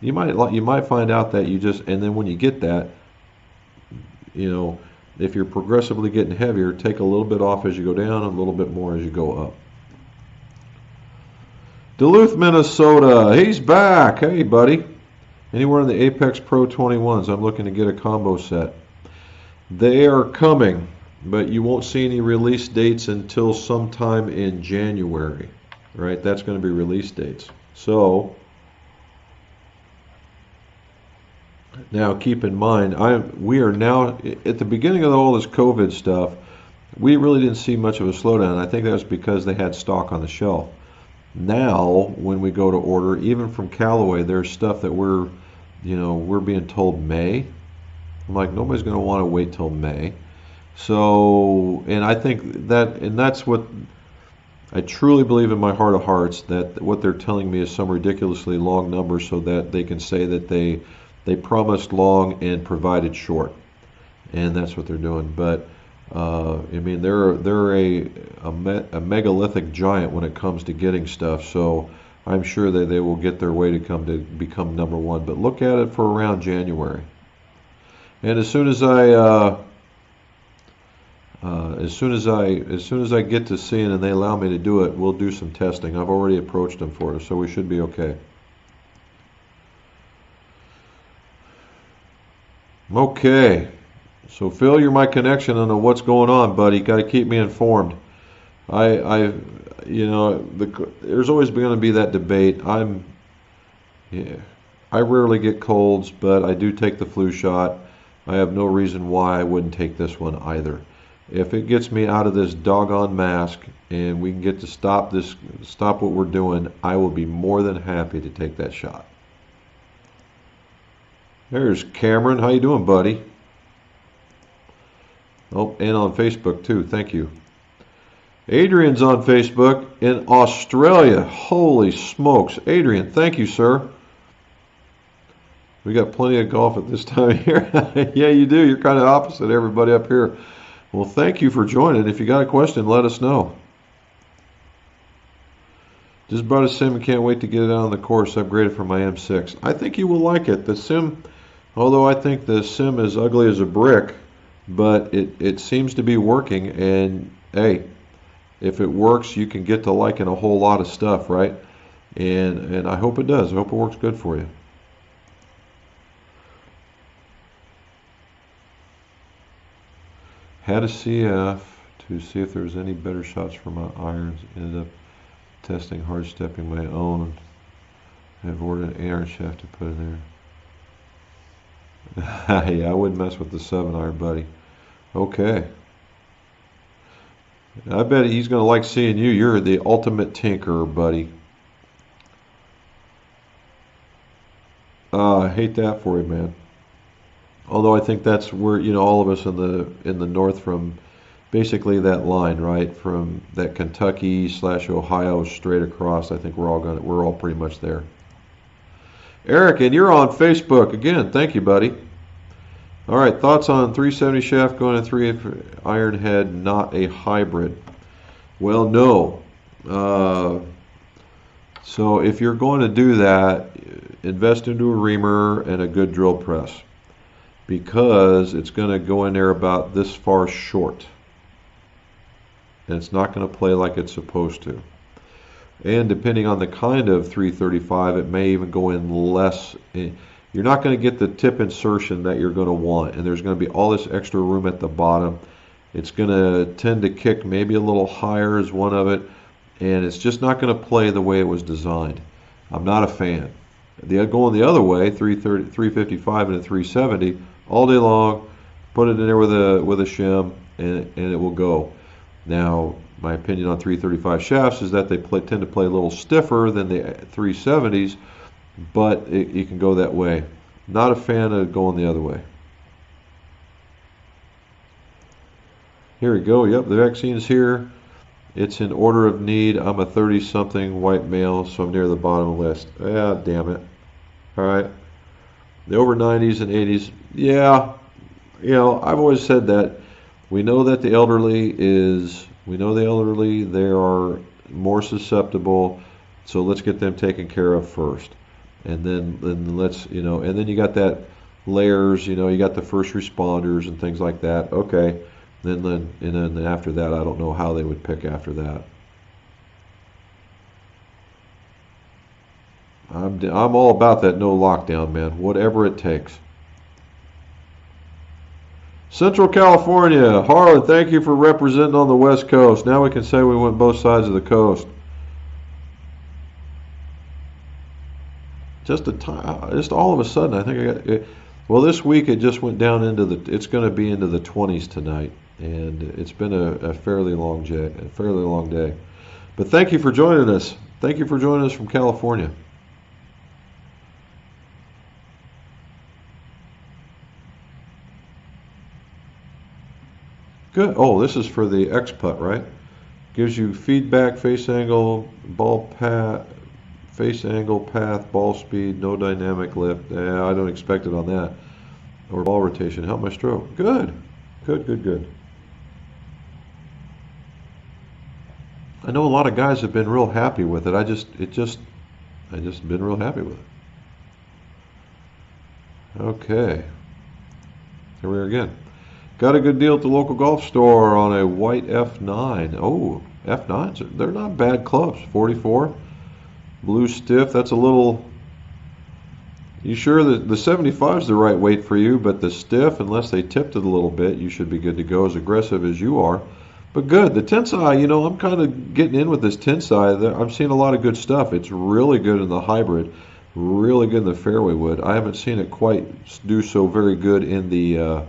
[SPEAKER 1] You might find out that and then when you get that, you know, if you're progressively getting heavier, take a little bit off as you go down, and a little bit more as you go up. Duluth, Minnesota, he's back. Hey, buddy. Anywhere in the Apex Pro 21s, I'm looking to get a combo set. They are coming, but you won't see any release dates until sometime in January, right? That's going to be release dates. So now keep in mind, we are now at the beginning of all this COVID stuff. We really didn't see much of a slowdown. I think that was because they had stock on the shelf. Now, when we go to order, even from Callaway, there's stuff that we're being told May. I'm like, nobody's going to want to wait till May. So, and I think that's what I truly believe in my heart of hearts, that what they're telling me is some ridiculously long number so that they can say that they promised long and provided short, and that's what they're doing. But I mean, they're a megalithic giant when it comes to getting stuff. So I'm sure that they will get their way to become number one. But look at it for around January. And as soon as As soon as I get to seeing and they allow me to do it, we'll do some testing. I've already approached them for it, so we should be okay. Okay, so Phil, you're my connection. I don't know what's going on, buddy. Got to keep me informed. You know, there's always going to be that debate. Yeah, I rarely get colds, but I do take the flu shot. I have no reason why I wouldn't take this one either. If it gets me out of this doggone mask and we can get to stop what we're doing, I will be more than happy to take that shot. There's Cameron. How you doing, buddy? Oh, and on Facebook too. Thank you. Adrian's on Facebook in Australia. Holy smokes. Adrian, thank you, sir. We got plenty of golf at this time of year. Yeah, you do. You're kind of opposite everybody up here. Well, thank you for joining. If you got a question, let us know. Just bought a sim and can't wait to get it out on the course. Upgraded for my M6. I think you will like it. The sim, although I think the sim is ugly as a brick, but it seems to be working. And hey, if it works, you can get to liking a whole lot of stuff, right? And I hope it does. I hope it works good for you. Had a CF to see if there was any better shots for my irons. Ended up testing hard stepping my own. I've ordered an iron shaft to put in there. Yeah, I wouldn't mess with the 7-iron, buddy. Okay. I bet he's going to like seeing you. You're the ultimate tinkerer, buddy. I hate that for you, man. Although I think that's where, you know, all of us in the north from basically that line, right? From that Kentucky / Ohio straight across, I think we're all pretty much there. Eric, and you're on Facebook again. Thank you, buddy. All right, thoughts on 370 shaft going to 3-iron head, not a hybrid? Well, no. So if you're going to do that, invest into a reamer and a good drill press, because it's going to go in there about this far short, and it's not going to play like it's supposed to. And depending on the kind of 335, it may even go in less. You're not going to get the tip insertion that you're going to want, and there's going to be all this extra room at the bottom. It's going to tend to kick maybe a little higher is one of it, and it's just not going to play the way it was designed. I'm not a fan. Going the other way, 355 and a 370, all day long, put it in there with a shim, and it will go. Now, my opinion on 335 shafts is that they tend to play a little stiffer than the 370s, but you can go that way. Not a fan of going the other way. Here we go. Yep, the vaccine's here. It's in order of need. I'm a 30-something white male, so I'm near the bottom of the list. Ah, damn it. All right. The over 90s and 80s, yeah, you know, I've always said that we know that the elderly, they are more susceptible, so let's get them taken care of first. And then let's, you know, and then you got that layers, you know, you got the first responders and things like that. Okay. Then after that, I don't know how they would pick after that. I'm all about that no lockdown, man. Whatever it takes. Central California, Harlan, thank you for representing on the West Coast. Now we can say we went both sides of the coast. Just all of a sudden, I think I got it. Well, this week it just went down it's going to be into the 20s tonight, and it's been a fairly long day. But thank you for joining us. Thank you for joining us from California. Good. Oh, this is for the X-Putt, right? Gives you feedback, face angle, ball path, face angle, path, ball speed, no dynamic lift. I don't expect it on that. Or ball rotation. Help my stroke. Good. Good. I know a lot of guys have been real happy with it. I just been real happy with it. Okay. Here we are again. Got a good deal at the local golf store on a white F9. Oh, F9s, they're not bad clubs. 44, blue stiff. That's a little. You sure that the 75 is the right weight for you, but the stiff, unless they tipped it a little bit, you should be good to go, as aggressive as you are. But good. The Tensai, you know, I'm kind of getting in with this Tensai. I'm seeing a lot of good stuff. It's really good in the hybrid, really good in the fairway wood. I haven't seen it quite do so very good in the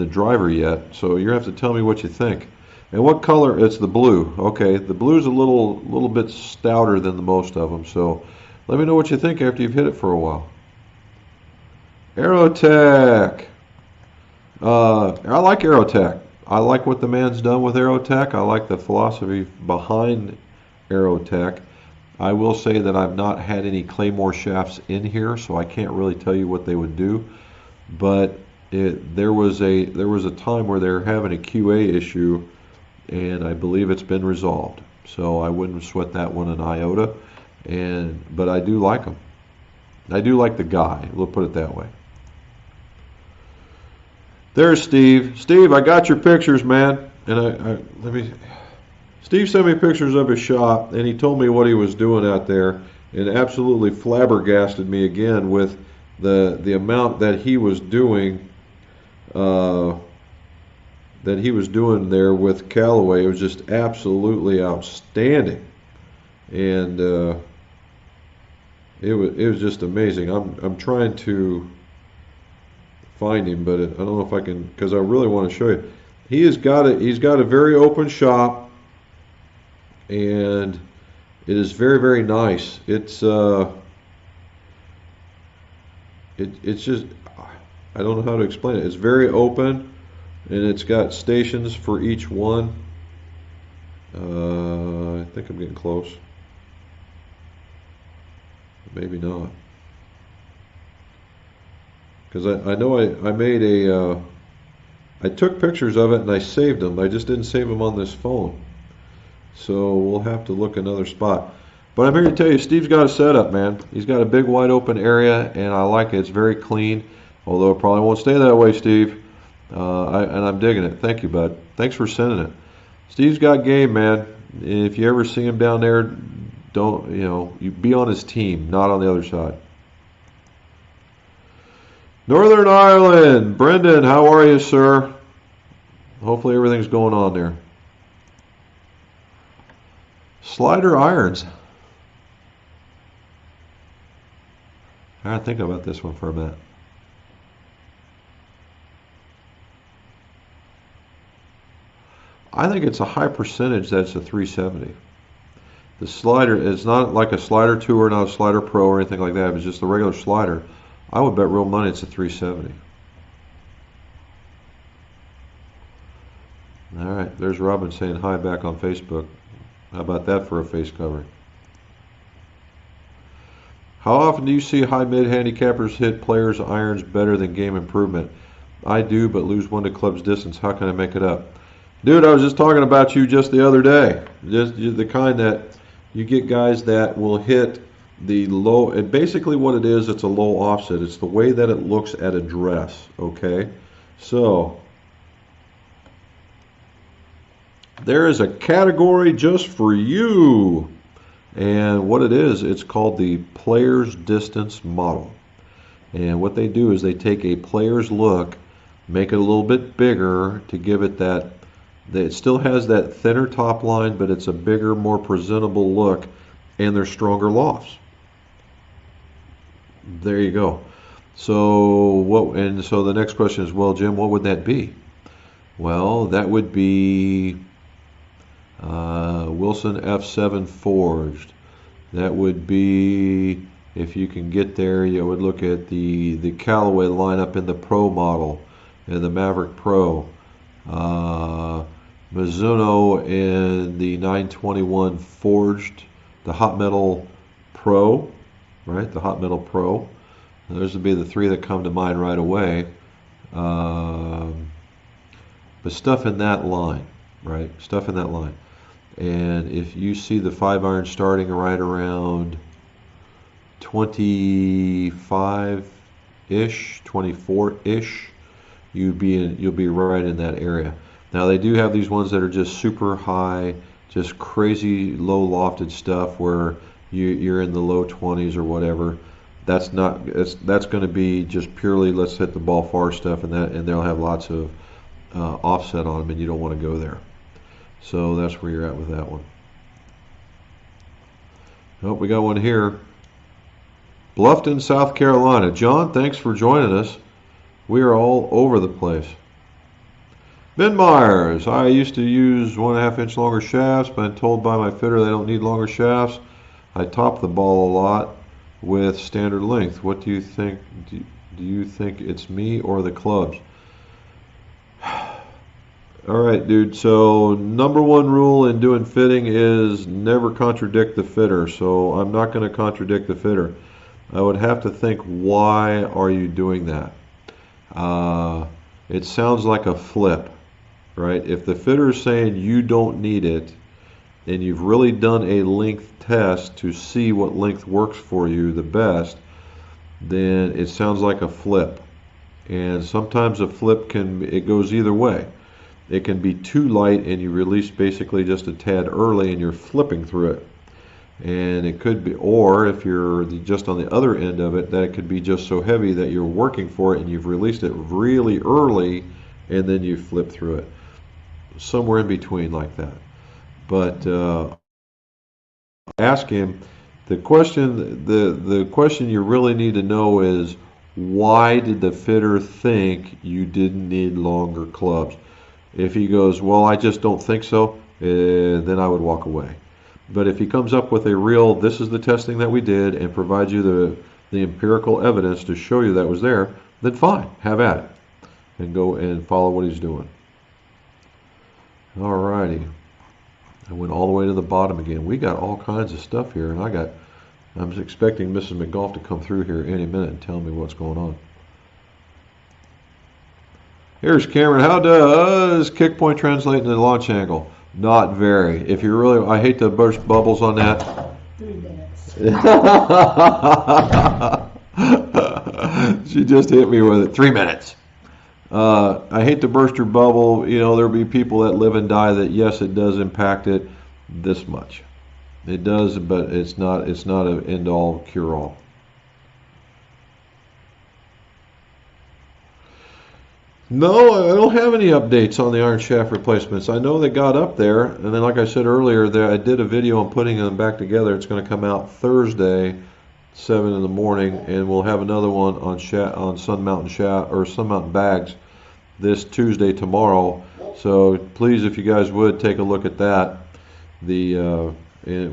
[SPEAKER 1] driver yet. So you're gonna have to tell me what you think. And what color? It's the blue. Okay, the blue's a little bit stouter than the most of them. So let me know what you think after you've hit it for a while. Aerotech. I like Aerotech. I like what the man's done with Aerotech. I like the philosophy behind Aerotech. I will say that I've not had any Claymore shafts in here, so I can't really tell you what they would do. But there was a time where they were having a QA issue, and I believe it's been resolved. So I wouldn't sweat that one an iota. But I do like them. I do like the guy. We'll put it that way. There's Steve. Steve, I got your pictures, man. And Steve sent me pictures of his shop, and he told me what he was doing out there, and absolutely flabbergasted me again with the amount that he was doing. That he was doing there with Callaway. It was just absolutely outstanding, and it was just amazing. I'm trying to find him, but I don't know if I can, because I really want to show you. He's got a very open shop, and it is very, very nice. It's just, I don't know how to explain it. It's very open, and it's got stations for each one. I think I'm getting close. Maybe not. Because I know I made I took pictures of it and I saved them. I just didn't save them on this phone. So we'll have to look another spot. But I'm here to tell you, Steve's got a setup, man. He's got a big wide open area, and I like it. It's very clean, although it probably won't stay that way, Steve. And I'm digging it. Thank you, bud. Thanks for sending it. Steve's got game, man. If you ever see him down there, you be on his team, not on the other side. Northern Ireland, Brendan, how are you, sir? Hopefully everything's going on there. Slider irons. I gotta think about this one for a minute. I think it's a high percentage that's a 370. The slider is not like a slider tour, not a slider pro or anything like that. It's just the regular slider. I would bet real money it's a 370. All right, there's Robin saying hi back on Facebook. How about that for a face covering? How often do you see high-mid handicappers hit players' irons better than game improvement? I do, but lose one to club's distance. How can I make it up? Dude, I was just talking about you just the other day. Just the kind that you get guys that will hit the low, and basically what it is, it's a low offset. It's the way that it looks at address, okay? So there is a category just for you. And what it is, it's called the player's distance model. And what they do is they take a player's look, make it a little bit bigger to give it that it still has that thinner top line, but it's a bigger, more presentable look, and they're stronger lofts. There you go. So so the next question is, well, Jim, what would that be? Well, that would be Wilson F7 forged. That would be, if you can get there, you would look at the Callaway lineup in the Pro model and the Maverick Pro. Mizuno in the 921 forged, the Hot Metal Pro, right? The Hot Metal Pro. Those would be the three that come to mind right away. But stuff in that line, right? Stuff in that line. And if you see the 5-iron starting right around 25-ish, 24-ish, you'll be right in that area. Now they do have these ones that are just super high, just crazy low lofted stuff where you're in the low 20s or whatever. That's going to be just purely let's hit the ball far stuff, and they'll have lots of offset on them, and you don't want to go there. So that's where you're at with that one. Oh, we got one here. Bluffton, South Carolina. John, thanks for joining us. We are all over the place. Ben Myers. I used to use 1.5 inch longer shafts, but I'm told by my fitter they don't need longer shafts. I top the ball a lot with standard length. What do you think? Do you think it's me or the clubs? All right, dude. So number one rule in doing fitting is never contradict the fitter. So I'm not going to contradict the fitter. I would have to think, why are you doing that? It sounds like a flip, right? If the fitter is saying you don't need it, and you've really done a length test to see what length works for you the best, then it sounds like a flip. And sometimes a flip it goes either way. It can be too light and you release basically just a tad early and you're flipping through it. And it could be, or if you're just on the other end of it, that it could be just so heavy that you're working for it and you've released it really early and then you flip through it. Somewhere in between like that. But ask him, the question you really need to know is, why did the fitter think you didn't need longer clubs? If he goes, well, I just don't think so, then I would walk away. But if he comes up with a real, this is the testing that we did, and provides you the empirical evidence to show you that was there, then fine, have at it. And go and follow what he's doing. All righty. I went all the way to the bottom again. We got all kinds of stuff here, and I'm expecting Mrs. McGolf to come through here any minute and tell me what's going on. Here's Cameron. How does kick point translate into launch angle? Not very. If you really, I hate to burst bubbles on that.
[SPEAKER 2] 3 minutes.
[SPEAKER 1] She just hit me with it. 3 minutes. I hate to burst your bubble. You know, there'll be people that live and die that, yes, it does impact it this much. It does, but it's not an end-all, cure-all. No, I don't have any updates on the iron shaft replacements. I know they got up there, and then like I said earlier, I did a video on putting them back together. It's going to come out Thursday, 7 in the morning, and we'll have another one on Sun Mountain shaft or Sun Mountain bags this Tuesday tomorrow. So please, if you guys would take a look at that, and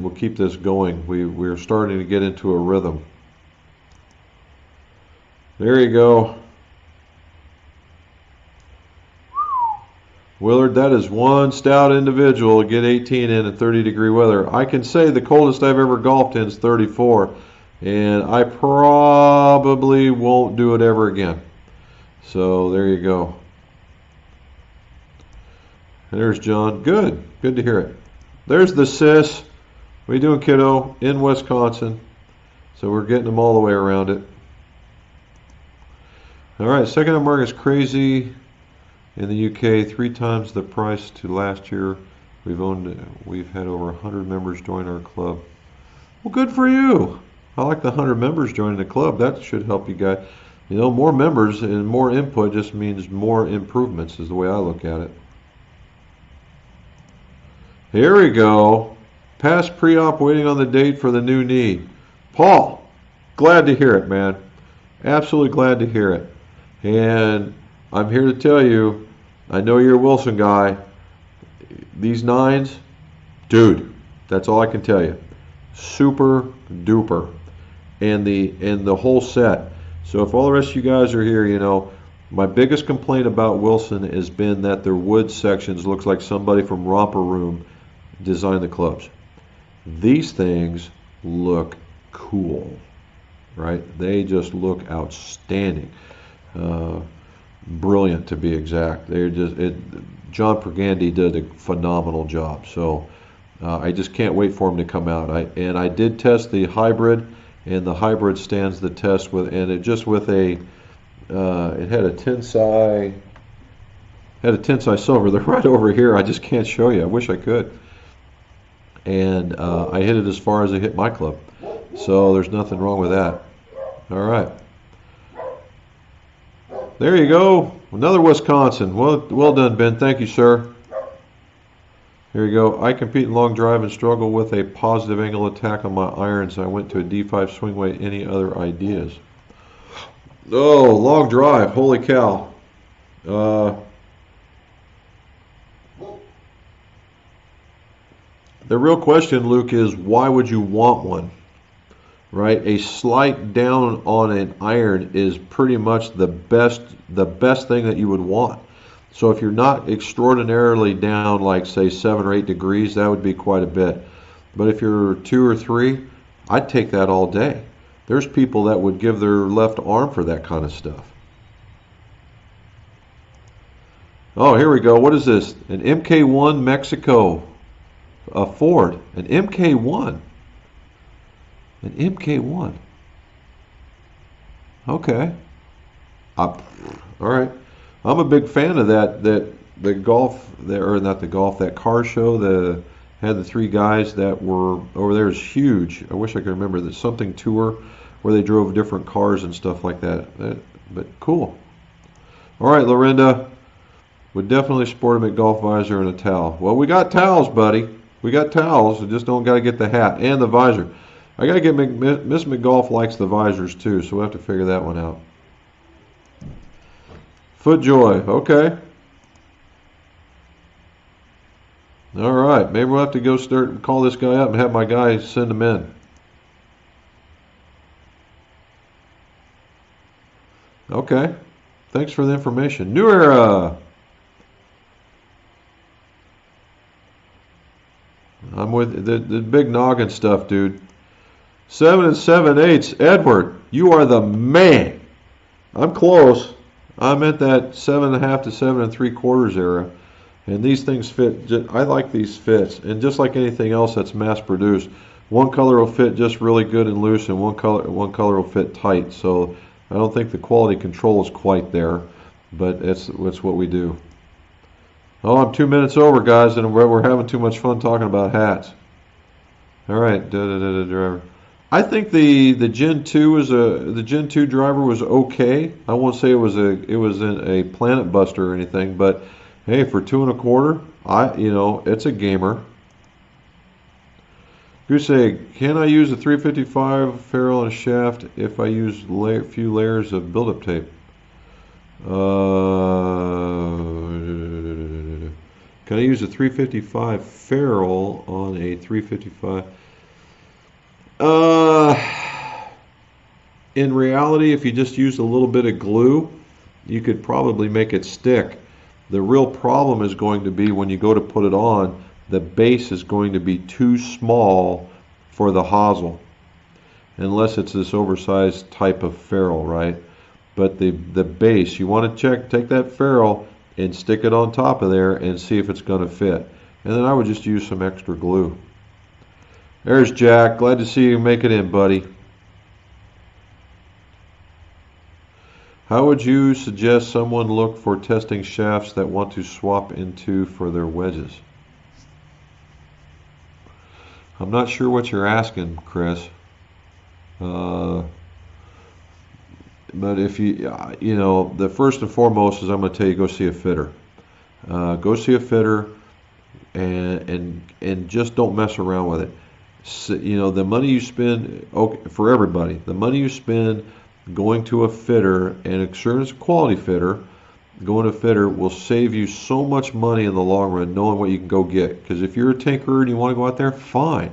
[SPEAKER 1] we'll keep this going. We're starting to get into a rhythm. There you go. Willard, that is one stout individual. Get 18 in 30-degree weather. I can say the coldest I've ever golfed in is 34, and I probably won't do it ever again. So there you go. And there's John. Good. Good to hear it. There's the sis. What are you doing, kiddo? In Wisconsin. So we're getting them all the way around it. All right, second-hand market is crazy. In the UK, 3 times the price to last year. We've had over 100 members join our club. Well, good for you. I like the 100 members joining the club. That should help you guys. You know, more members and more input just means more improvements is the way I look at it. Here we go. Past pre-op, waiting on the date for the new knee. Paul, glad to hear it, man. Absolutely glad to hear it. And I'm here to tell you, I know you're a Wilson guy. These 9s, dude, that's all I can tell you. Super duper. And the whole set. So if all the rest of you guys are here, you know, my biggest complaint about Wilson has been that their wood sections looks like somebody from Romper Room designed the clubs. These things look cool, right? They just look outstanding. Brilliant, to be exact. John Pergandy did a phenomenal job. So I just can't wait for him to come out. I did test the hybrid, and the hybrid stands the test with, and it just with it had a tensai had a Tensai Silver. They're right over here. I just can't show you. I wish I could. And I hit it as far as I hit my club. So there's nothing wrong with that. All right. There you go. Another Wisconsin. Well done, Ben. Thank you, sir. Here you go. I compete in long drive and struggle with a positive angle attack on my irons. I went to a D5 swing weight. Any other ideas? Oh, long drive. Holy cow. The real question, Luke, is why would you want one? Right? A slight down on an iron is pretty much the best thing that you would want. So if you're not extraordinarily down, like say 7 or 8 degrees, that would be quite a bit. But if you're 2 or 3, I'd take that all day. There's people that would give their left arm for that kind of stuff. Oh, here we go. What is this? An MK1 Mexico. A Ford. An MK1. An MK1. Okay. All right. I'm a big fan of that the golf, or not the golf, that car show. Had the 3 guys that were over there is huge. I wish I could remember that something tour where they drove different cars and stuff like that. But cool. All right, Lorinda. Would definitely sport a McGolf visor and a towel. Well, we got towels, buddy. We got towels. We just don't got to get the hat and the visor. I got to get Miss McGolf likes the visors too, so we'll have to figure that one out. FootJoy, okay. All right, maybe we'll have to go call this guy up and have my guy send him in. Okay, thanks for the information. New Era. I'm with the big noggin stuff, dude. 7 7/8. Edward, you are the man. I'm close. I'm at that 7.5 to 7 3/4 era, and these things fit. I like these fits, and just like anything else that's mass produced, one color will fit just really good and loose, and one color will fit tight. So I don't think the quality control is quite there, but it's what we do. Oh, I'm 2 minutes over, guys, and we're having too much fun talking about hats. All right, driver. I think the Gen 2 driver was okay. I won't say it was a planet buster or anything, but hey, for 2 1/4, it's a gamer. You say, can I use a 355 ferrule and a shaft if I use few layers of buildup tape? Can I use a 355 ferrule on a 355? In reality, if you just use a little bit of glue, you could probably make it stick. The real problem is going to be when you go to put it on, the base is going to be too small for the hosel, unless it's this oversized type of ferrule, right? But the base, you want to take that ferrule and stick it on top of there and see if it's going to fit. And then I would just use some extra glue. There's Jack. Glad to see you make it in, buddy. How would you suggest someone look for testing shafts that want to swap into for their wedges? I'm not sure what you're asking, Chris. But if the first and foremost is I'm going to tell you, go see a fitter. Go see a fitter and just don't mess around with it. So, the money you spend, for everybody, the money you spend going to a fitter, and insurance quality fitter, going to a fitter will save you so much money in the long run, knowing what you can go get. Because if you're a tinkerer and you want to go out there, fine.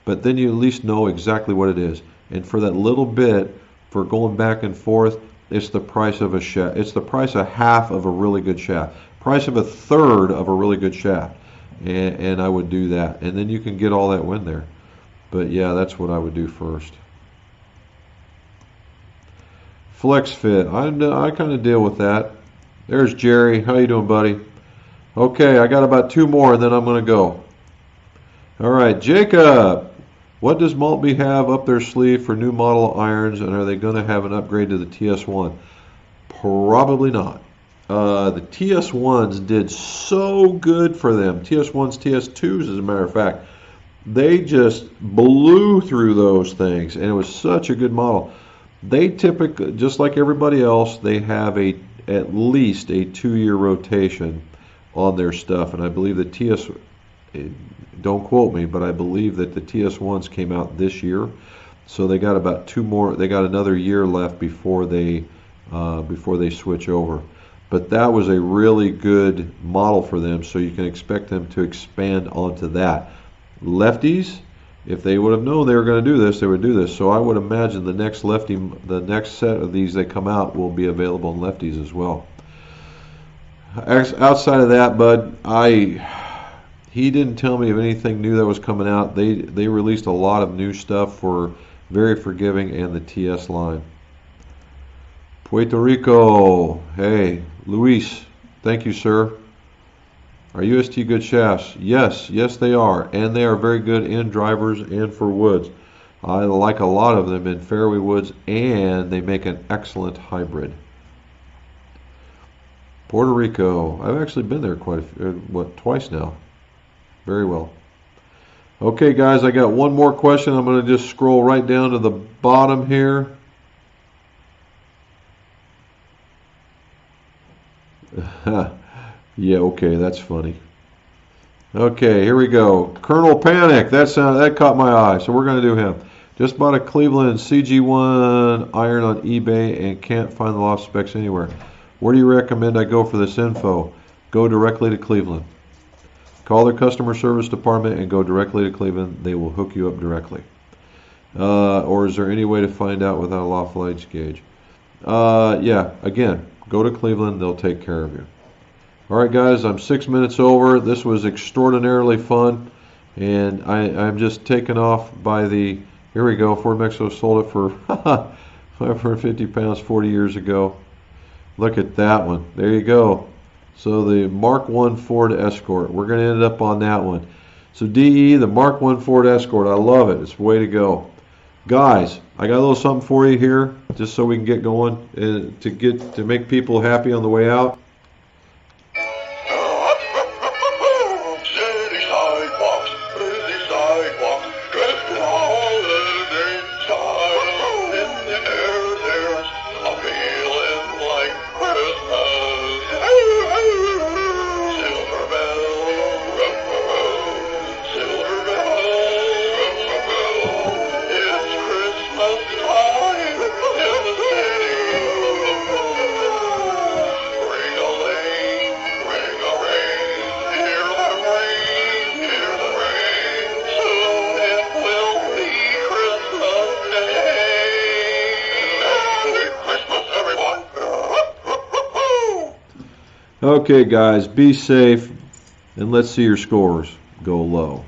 [SPEAKER 1] But then you at least know exactly what it is. And for that little bit, for going back and forth, it's the price of a shaft. It's the price of half of a really good shaft. Price of a third of a really good shaft. And I would do that. And then you can get all that wind there. But yeah, that's what I would do first. Flex fit. I kind of deal with that. There's Jerry. How you doing, buddy? Okay, I got about 2 more, and then I'm going to go. All right, Jacob. What does Maltby have up their sleeve for new model irons, and are they going to have an upgrade to the TS1? Probably not. The TS1s did so good for them. TS1s, TS2s, as a matter of fact. They just blew through those things, and it was such a good model. They typically, just like everybody else, they have at least a 2-year rotation on their stuff, and I believe the don't quote me, but I believe that the TS1s came out this year, so they got about they got another year left before they switch over. But that was a really good model for them, so you can expect them to expand onto that. Lefties, if they would have known they were going to do this, they would do this. So I would imagine the next set of these that come out will be available in lefties as well. Outside of that, bud, he didn't tell me of anything new that was coming out. They released a lot of new stuff for Very Forgiving and the TS line. Puerto Rico, hey, Luis, thank you, sir. Are Ust Good Shafts? Yes, they are, and they are very good in drivers and for woods. I like a lot of them in fairway woods, and they make an excellent hybrid. Puerto Rico, I've actually been there twice now. Very well. Okay, guys, I got one more question. I'm going to just scroll right down to the bottom here. Yeah, okay, that's funny. Okay, here we go. Colonel Panic. That caught my eye, so we're going to do him. Just bought a Cleveland CG1 iron on eBay and can't find the loft specs anywhere. Where do you recommend I go for this info? Go directly to Cleveland. Call their customer service department and go directly to Cleveland. They will hook you up directly. Or is there any way to find out without a loft lights gauge? Yeah, again, go to Cleveland. They'll take care of you. All right, guys, I'm 6 minutes over. This was extraordinarily fun, and I'm just taken off by the, here we go, Ford Mexico sold it for 550 pounds 40 years ago. Look at that one. There you go. So the Mark I Ford Escort. We're going to end up on that one. So DE, the Mark I Ford Escort. I love it. It's the way to go. Guys, I got a little something for you here, just so we can get going and to make people happy on the way out. Okay, guys, be safe, and let's see your scores go low.